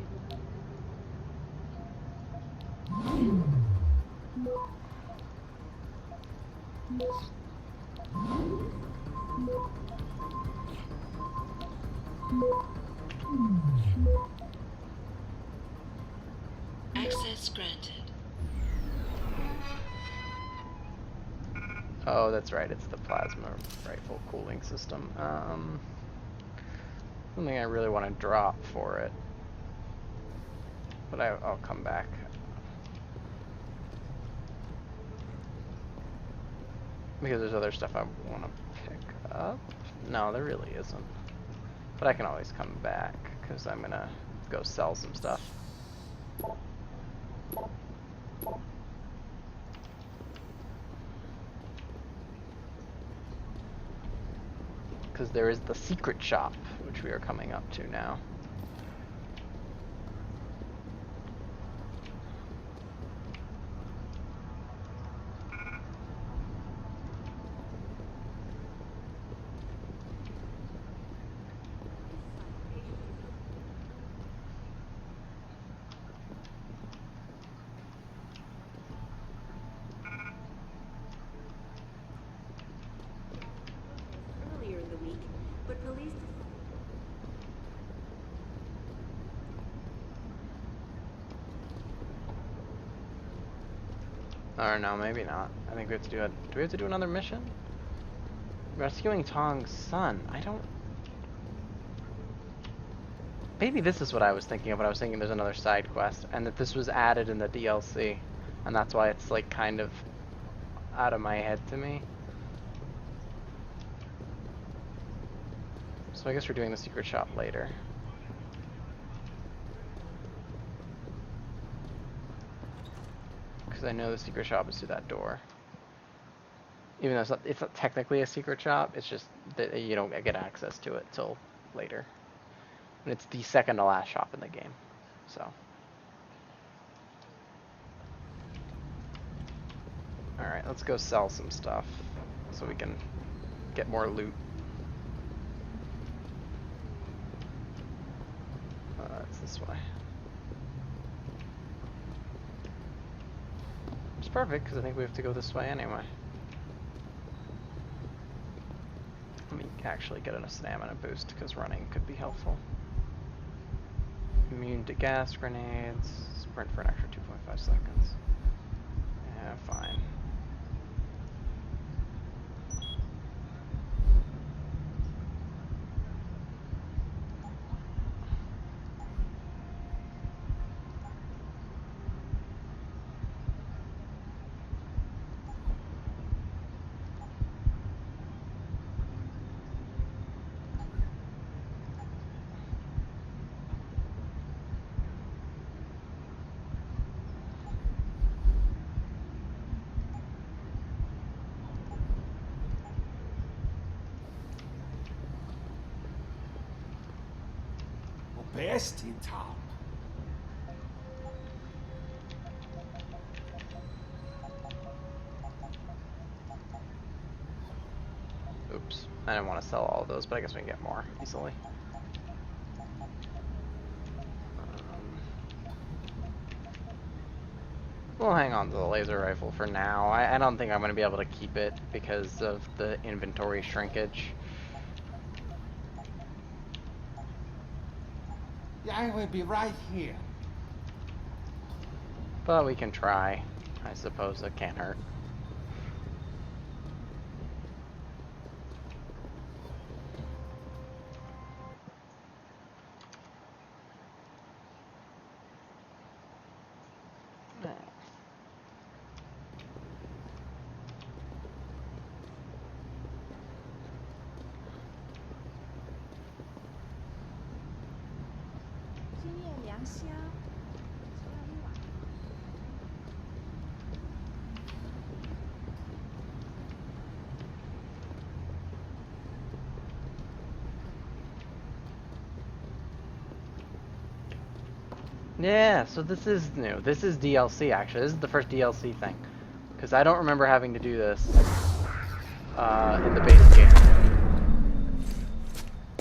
Access granted. Oh, that's right, it's the plasma rifle cooling system. Something I really want to drop for it. But I'll come back. Because there's other stuff I want to pick up. No, there really isn't. But I can always come back, because I'm gonna go sell some stuff. Because there is the secret shop, which we are coming up to now. Earlier in the week, but police. Or no, maybe not. I think we have to do it. Do we have to do another mission? Rescuing Tong's son. I don't... Maybe this is what I was thinking of when I was thinking there's another side quest, and that this was added in the DLC, and that's why it's like kind of out of my head to me. So I guess we're doing the secret shop later. Because I know the secret shop is through that door. Even though it's not technically a secret shop, it's just that you don't get access to it till later. And it's the second to last shop in the game. So. Alright, let's go sell some stuff so we can get more loot. It's this way. It's perfect, because I think we have to go this way anyway. Let me actually get a stamina boost, because running could be helpful. Immune to gas grenades. Sprint for an extra 2.5 seconds. Yeah, fine. Best in town. I didn't want to sell all of those, but I guess we can get more easily. We'll hang on to the laser rifle for now. I don't think I'm going to be able to keep it because of the inventory shrinkage. Yeah, I will be right here. But we can try. I suppose it can't hurt. Yeah, so this is new. This is DLC, actually. This is the first DLC thing. Because I don't remember having to do this in the base game.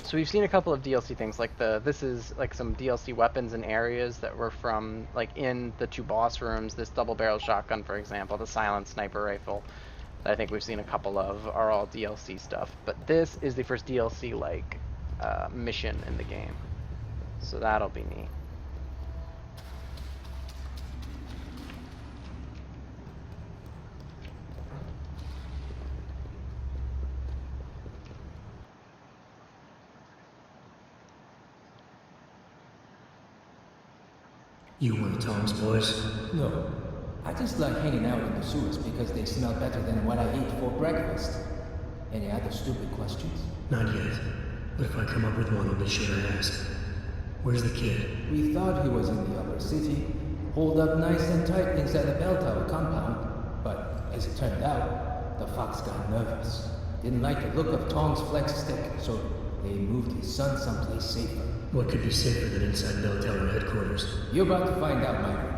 So we've seen a couple of DLC things, like this is like some DLC weapons and areas that were from, like, in the 2 boss rooms. This double-barrel shotgun, for example, the silent sniper rifle that I think we've seen a couple of are all DLC stuff. But this is the first DLC, like, mission in the game. So that'll be neat. You one of Tom's boys? No. I just like hanging out in the sewers because they smell better than what I ate for breakfast. Any other stupid questions? Not yet. But if I come up with one, I'll be sure to ask. Where's the kid? We thought he was in the upper city, holed up nice and tight inside the bell tower compound. But as it turned out, the fox got nervous. Didn't like the look of Tom's flex stick, so they moved his son someplace safer. What could be safer than inside Bell Tower headquarters? You're about to find out, Michael.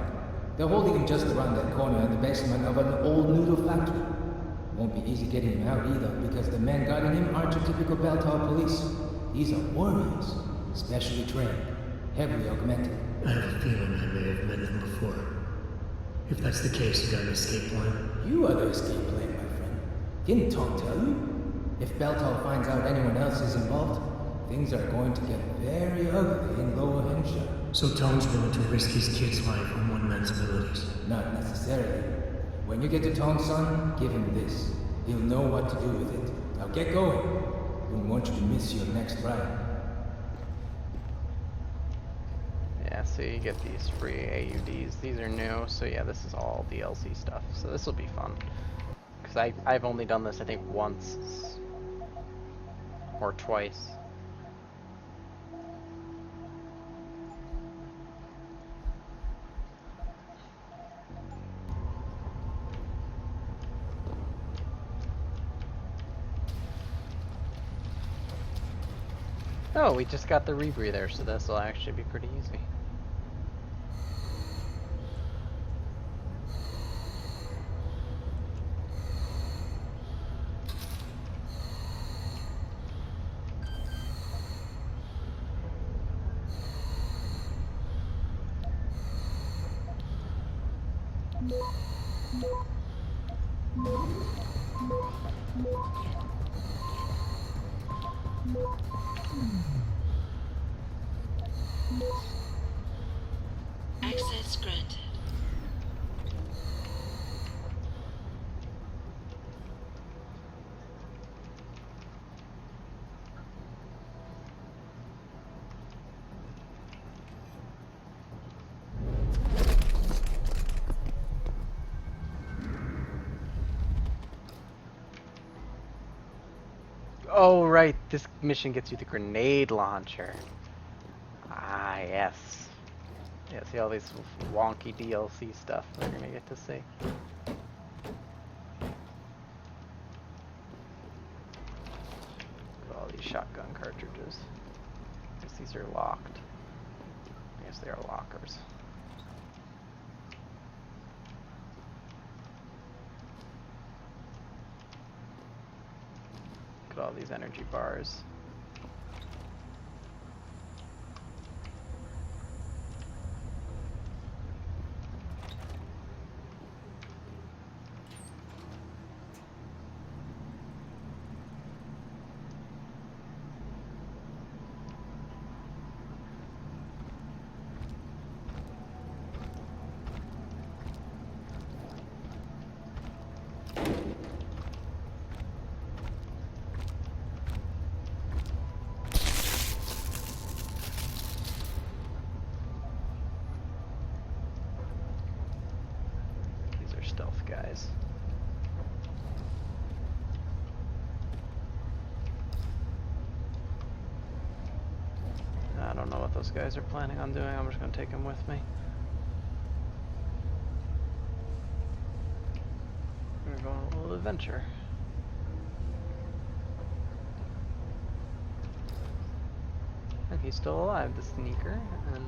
They're holding him just around that corner in the basement of an old noodle factory. Won't be easy getting him out either, because the men guarding him aren't your typical Bell Tower police. These are warriors, specially trained, heavily augmented. I have a feeling I may have met them before. If that's the case, you got an escape plan? You are the escape plan, my friend. Didn't Tom tell you? If Bell Tower finds out anyone else is involved, things are going to get very ugly in Lower Hengsha. So Tom's willing to risk his kid's life on one man's abilities? Not necessarily. When you get to Tom's son, give him this. He'll know what to do with it. Now get going. Don't want you to miss your next ride. Yeah, so you get these free AUDs. These are new, so yeah, this is all DLC stuff. So this will be fun. Because I've only done this, I think, once. Or twice. Oh, we just got the rebreather, so this will actually be pretty easy. Access granted. Oh, right, this mission gets you the grenade launcher. Ah, yes. Yeah, see all these wonky DLC stuff we're gonna get to see. Look at all these shotgun cartridges. I guess these are locked. Yes, they are lockers. at all these energy bars. Stealth guys. I don't know what those guys are planning on doing. I'm just going to take them with me. We're going to go on a little adventure. And he's still alive, the sneaker, and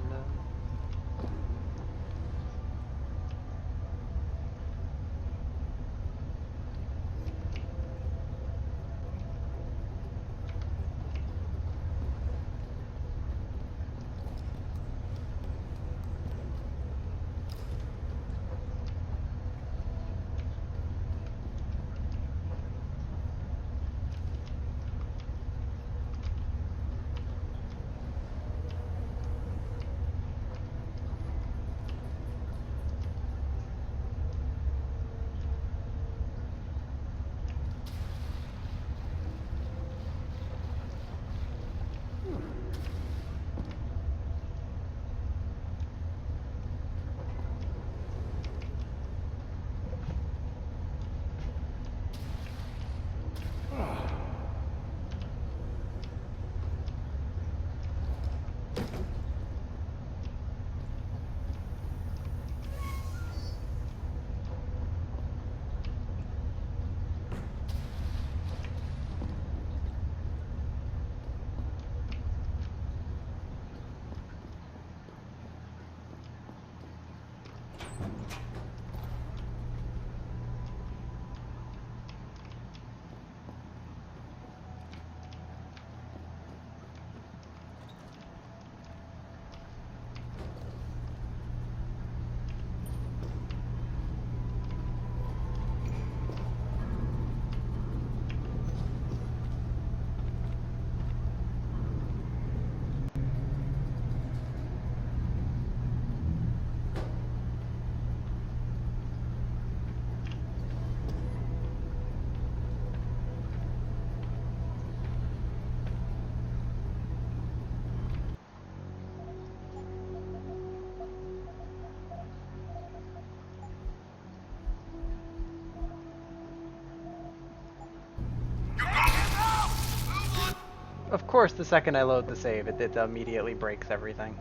of course, the second I load the save, it immediately breaks everything.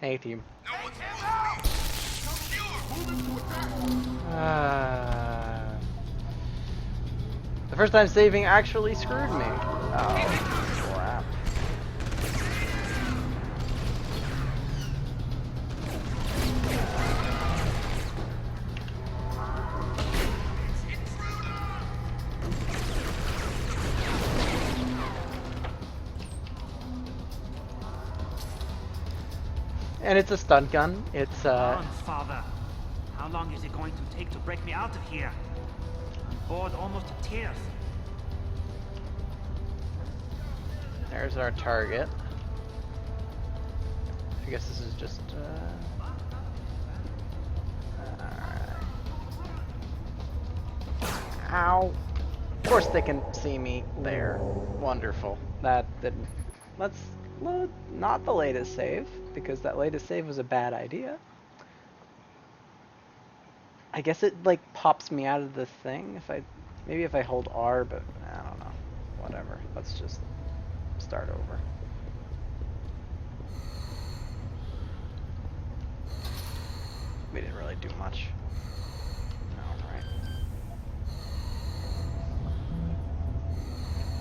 Hey, team. The first time saving actually screwed me. Oh, crap. And it's a stun gun. It's Come on, Father. How long is it going to take to break me out of here? I'm bored almost to tears. There's our target. I guess this is just ow. Of course they can see me there. Wonderful. That didn't. Let's load not the latest save, because that latest save was a bad idea. I guess it like pops me out of the thing maybe if I hold R, but I don't know. Whatever. Let's just start over. We didn't really do much. Alright.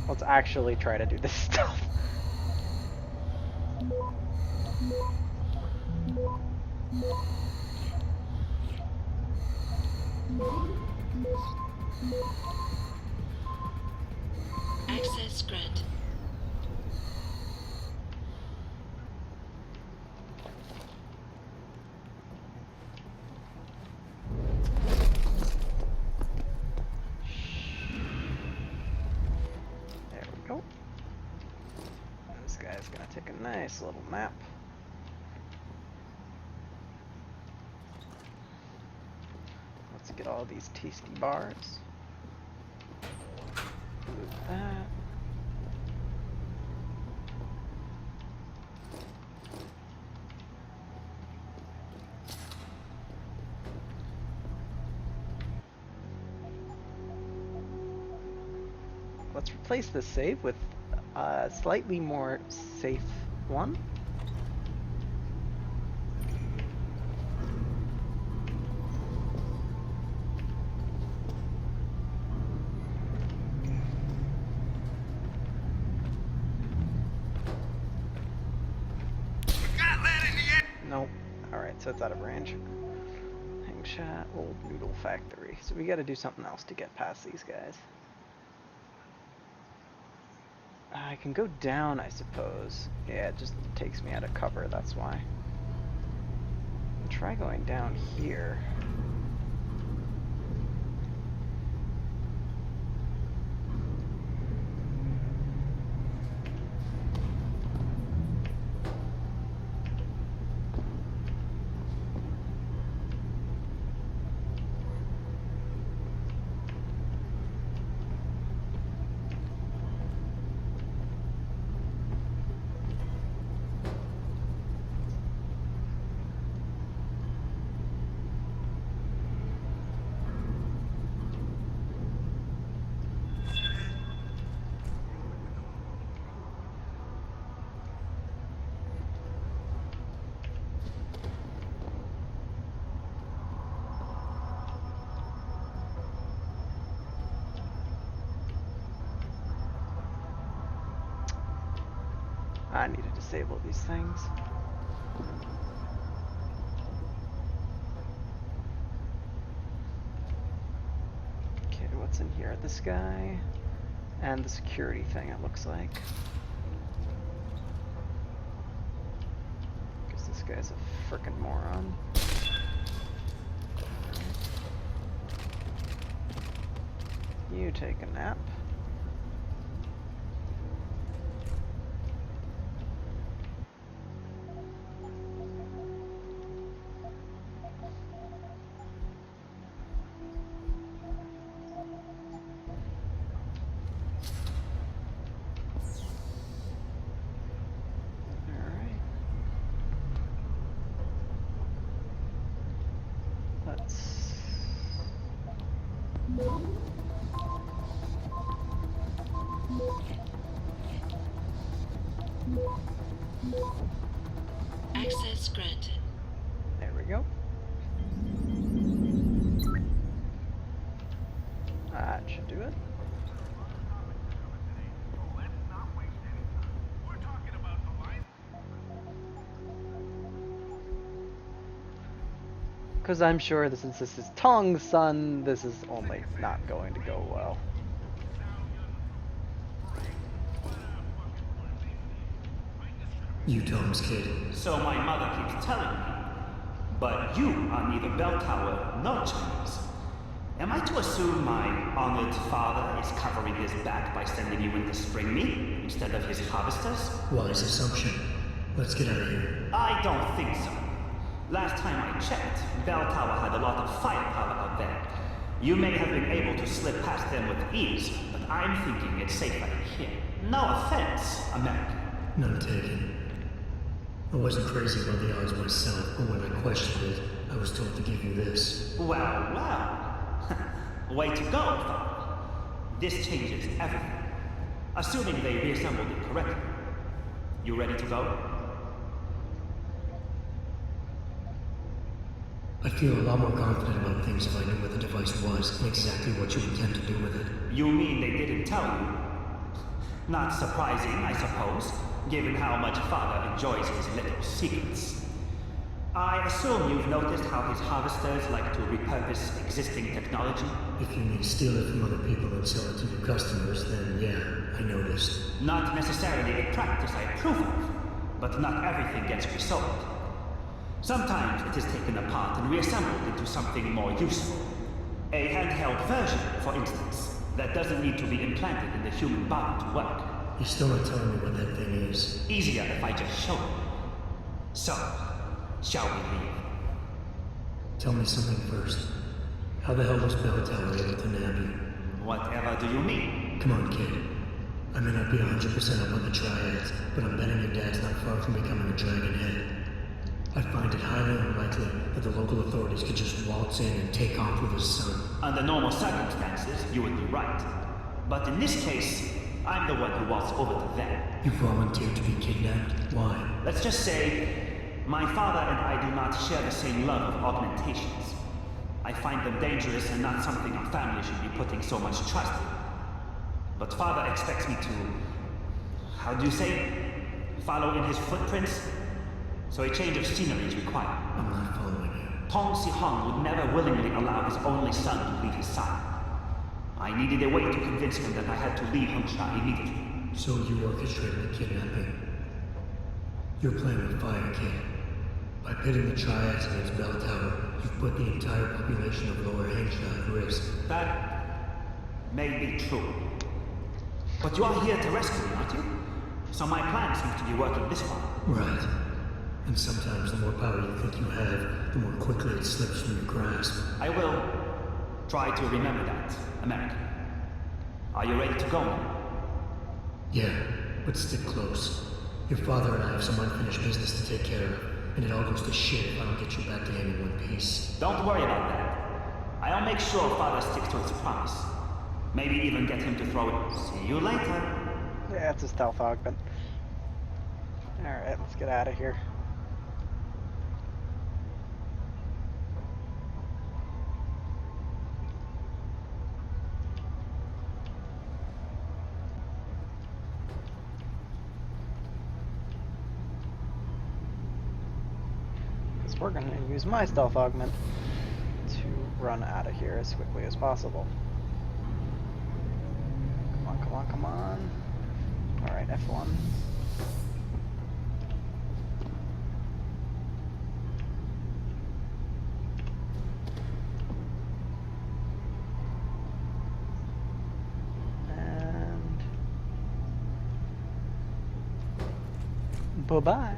Let's actually try to do this stuff. Access granted. There we go. This guy's gonna take a nice little nap. Let's get all these tasty bars. Loot that. Let's replace this save with a slightly more safe one. Nope. Alright, so it's out of range. Hengsha, old noodle factory. So we gotta do something else to get past these guys. I can go down, I suppose. Yeah, it just takes me out of cover, that's why. I'll try going down here. I need to disable these things. Okay, what's in here? This guy and the security thing, it looks like. Guess this guy's a frickin' moron. You take a nap. Access granted. There we go. That should do it. Because I'm sure that since this is Tong's son, this is only not going to go well. You Tom's kid. So my mother keeps telling me. But you are neither bell tower nor Chinese. Am I to assume my honored father is covering his back by sending you in to spring me instead of his harvesters? Wise assumption. Let's get out of here. I don't think so. Last time I checked, Bell Tower had a lot of firepower out there. You may have been able to slip past them with ease, but I'm thinking it's safer here. No offense, American. None taken. I wasn't crazy about the odds myself, but when I questioned it, I was told to give you this. Well, well. Way to go, father. This changes everything. Assuming they reassembled it correctly. You ready to go? I'd feel a lot more confident about things if I knew what the device was and exactly what you intend to do with it. You mean they didn't tell you? Not surprising, I suppose, given how much father enjoys his little secrets. I assume you've noticed how his harvesters like to repurpose existing technology? If you mean steal it from other people and sell it to your customers, then yeah, I noticed. Not necessarily a practice I approve of, but not everything gets resold. Sometimes it is taken apart and reassembled into something more useful. A handheld version, for instance, that doesn't need to be implanted in the human body to work. You're still not telling me what that thing is. Easier if I just show you. So, shall we leave? Tell me something first. How the hell was Bell Tower able to nab you? Whatever do you mean? Come on, kid. I may not be 100% up on the triads, but I'm betting your dad's not far from becoming a dragonhead. I find it highly unlikely that the local authorities could just waltz in and take off with his son. Under normal circumstances, you would be right. But in this case, I'm the one who waltzed over to them. You volunteered to be kidnapped? Why? Let's just say, my father and I do not share the same love of augmentations. I find them dangerous and not something our family should be putting so much trust in. But father expects me to, how do you say, follow in his footprints? So a change of scenery is required. I'm not following you. Tong Si-hung would never willingly allow his only son to leave his side. I needed a way to convince him that I had to leave Hengsha immediately. So you orchestrated the kidnapping. You're playing with fire, kid. By pitting the triads against Bell Tower, you've put the entire population of Lower Hengsha at risk. That may be true. But you are here to rescue me, aren't you? So my plan seems to be working this far. Right. And sometimes the more power you think you have, the more quickly it slips from your grasp. I will try to remember that, American. Are you ready to go now? Yeah, but stick close. Your father and I have some unfinished business to take care of, and it all goes to shit if I don't get you back to him in one piece. Don't worry about that. I'll make sure father sticks to his promise. Maybe even get him to throw it. See you later. Yeah, it's a stealth augment. Alright, let's get out of here. We're going to use my stealth augment to run out of here as quickly as possible. Come on, come on, come on. Alright, F1. And bye-bye.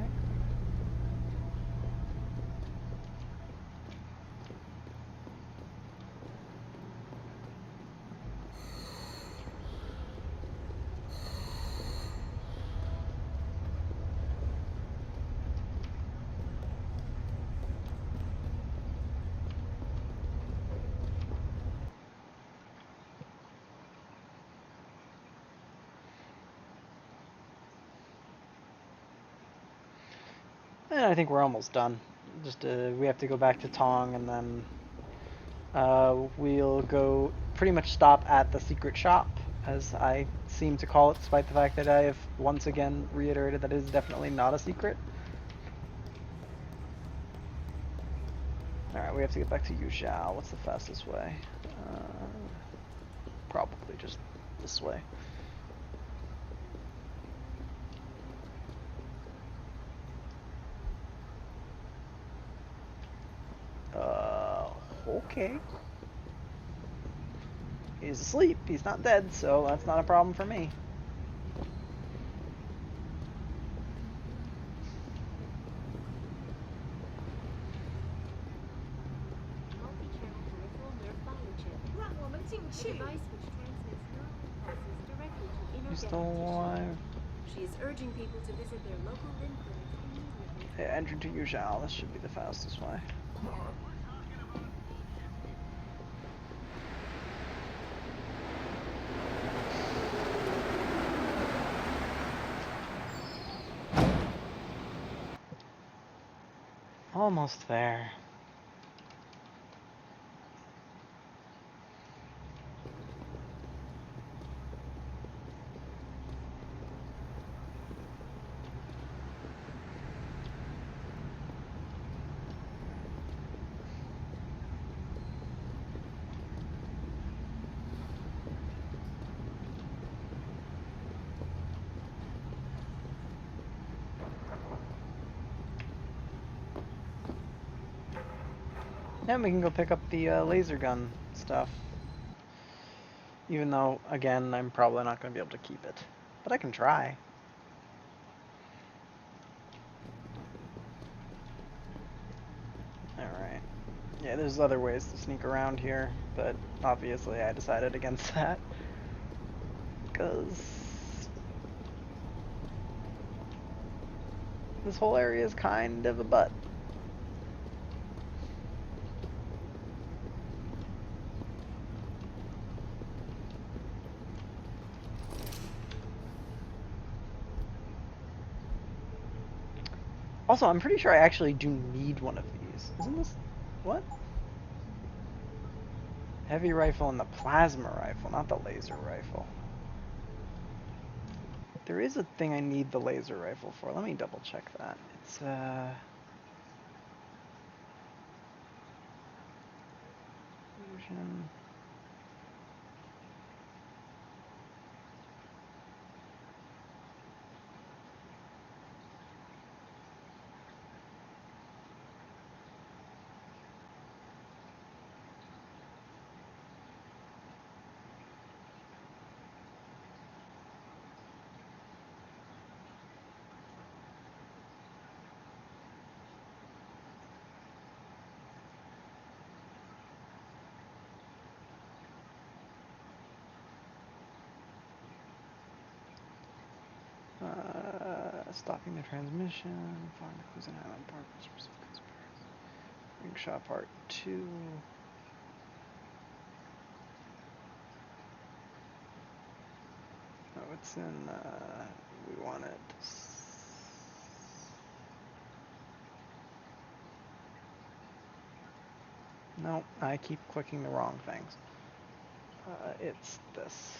And I think we're almost done. Just we have to go back to Tong, and then we'll go pretty much stop at the secret shop, as I seem to call it, despite the fact that I have once again reiterated that it is definitely not a secret. Alright, we have to get back to Yuzhou. What's the fastest way? Probably just this way. Okay. He's asleep. He's not dead, so that's not a problem for me. You still alive? She is urging people to visit their local inn clinics immediately. Yeah, enter to Yuzhou. This should be the fastest way. Almost there. Yeah, we can go pick up the laser gun stuff. Even though, again, I'm probably not going to be able to keep it. But I can try. Alright. Yeah, there's other ways to sneak around here, but obviously I decided against that. Because this whole area is kind of a butt. Also, I'm pretty sure I actually do need one of these. Isn't this... what? Heavy rifle and the plasma rifle, not the laser rifle. There is a thing I need the laser rifle for. Let me double check that. It's, fusion. Stopping the transmission, find the Cruising Island Park, Hengsha Part 2. Oh, it's in, we want it. No, I keep clicking the wrong things. It's this.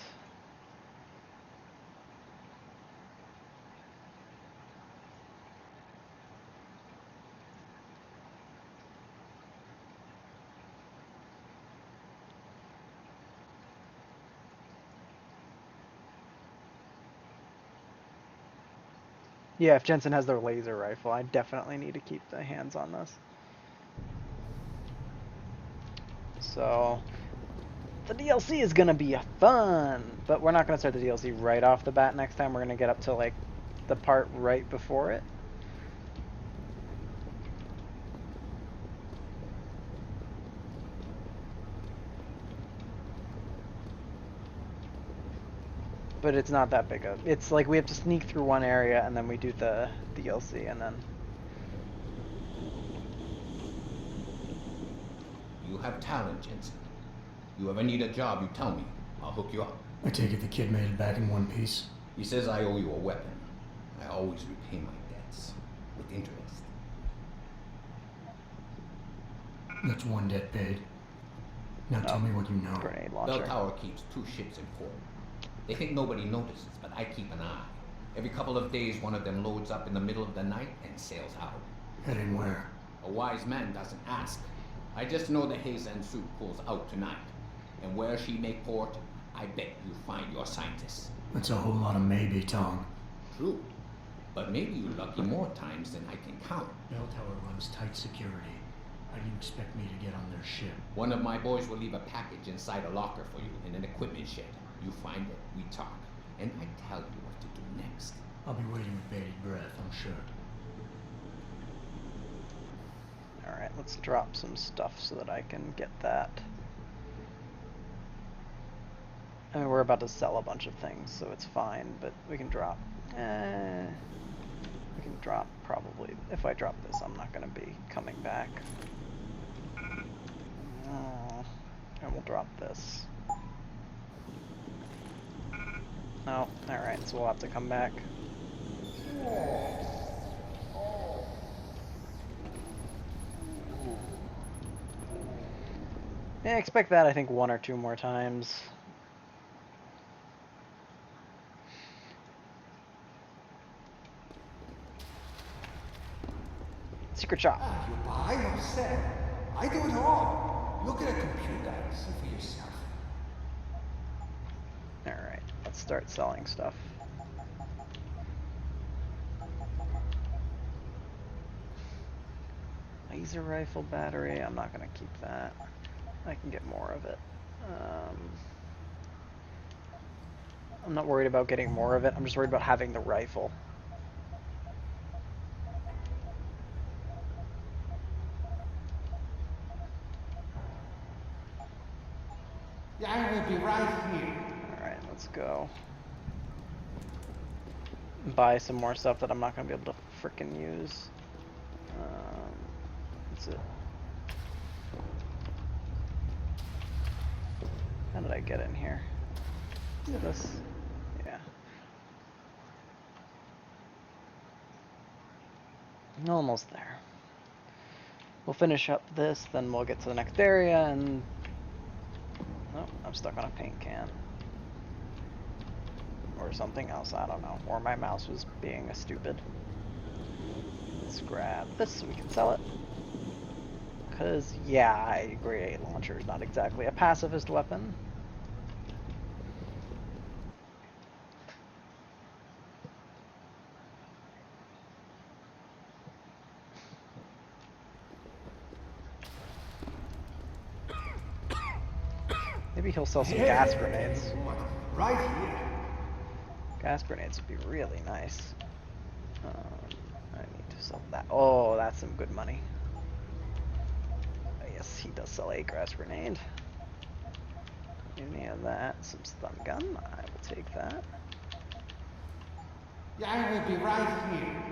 Yeah, if Jensen has their laser rifle, I definitely need to keep the hands on this. So, the DLC is going to be fun, but we're not going to start the DLC right off the bat next time. We're going to get up to, like, the part right before it. But it's not that big of... it's like we have to sneak through one area, and then we do the DLC, and then... You have talent, Jensen. You ever need a job, you tell me. I'll hook you up. I take it the kid made it back in one piece. He says I owe you a weapon. I always repay my debts. With interest. That's one debt paid. Now tell me what you know. Grenade launcher. Bell Tower keeps 2 ships in port. They think nobody notices, but I keep an eye. Every couple of days, one of them loads up in the middle of the night and sails out. Heading where? A wise man doesn't ask. I just know the Hengsha pulls out tonight. And where she make port, I bet you'll find your scientists. That's a whole lot of maybe, Tong. True. But maybe you're lucky more times than I can count. Bell Tower runs tight security. How do you expect me to get on their ship? One of my boys will leave a package inside a locker for you in an equipment shed. You find it, we talk, and I tell you what to do next. I'll be waiting with bated breath, I'm sure. Alright, let's drop some stuff so that I can get that. I mean, we're about to sell a bunch of things, so it's fine, but we can drop... we can drop, probably. If I drop this, I'm not going to be coming back. And we'll drop this. Oh, alright, so we'll have to come back. Yeah, expect that, I think, 1 or 2 more times. Secret shop. You buy or sell. I do it all. Look at a computer and see for yourself. Alright, let's start selling stuff. I Laser rifle battery, I'm not going to keep that. I can get more of it. I'm not worried about getting more of it, I'm just worried about having the rifle. Yeah, I will be right here. Alright, let's go. Buy some more stuff that I'm not going to be able to frickin' use. That's it. How did I get in here? Is this? Yeah. Almost there. We'll finish up this, then we'll get to the next area, and... Oh, I'm stuck on a paint can. Or something else, I don't know. Or my mouse was being a stupid. Let's grab this so we can sell it. Because, yeah, a grenade launcher is not exactly a pacifist weapon. Maybe he'll sell some gas grenades. Right here. Gas grenades would be really nice. I need to sell that. Oh, that's some good money. Yes, he does sell a gas grenade. Any of that. Some stun gun. I will take that. Yeah, I will be right here.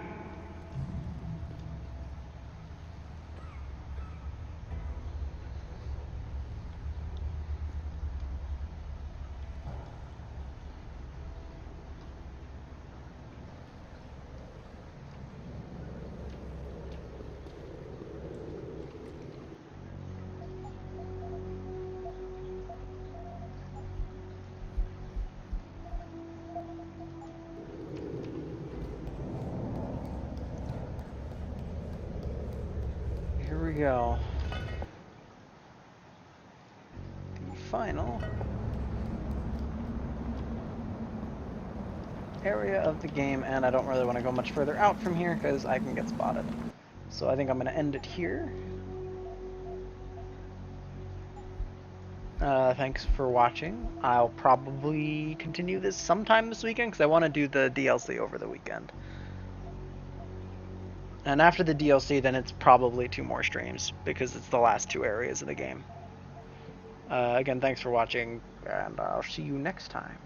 Here we go. The final area of the game, and I don't really want to go much further out from here because I can get spotted. So I think I'm going to end it here. Thanks for watching. I'll probably continue this sometime this weekend because I want to do the DLC over the weekend. And after the DLC, then it's probably 2 more streams because it's the last 2 areas of the game. Again, thanks for watching, and I'll see you next time.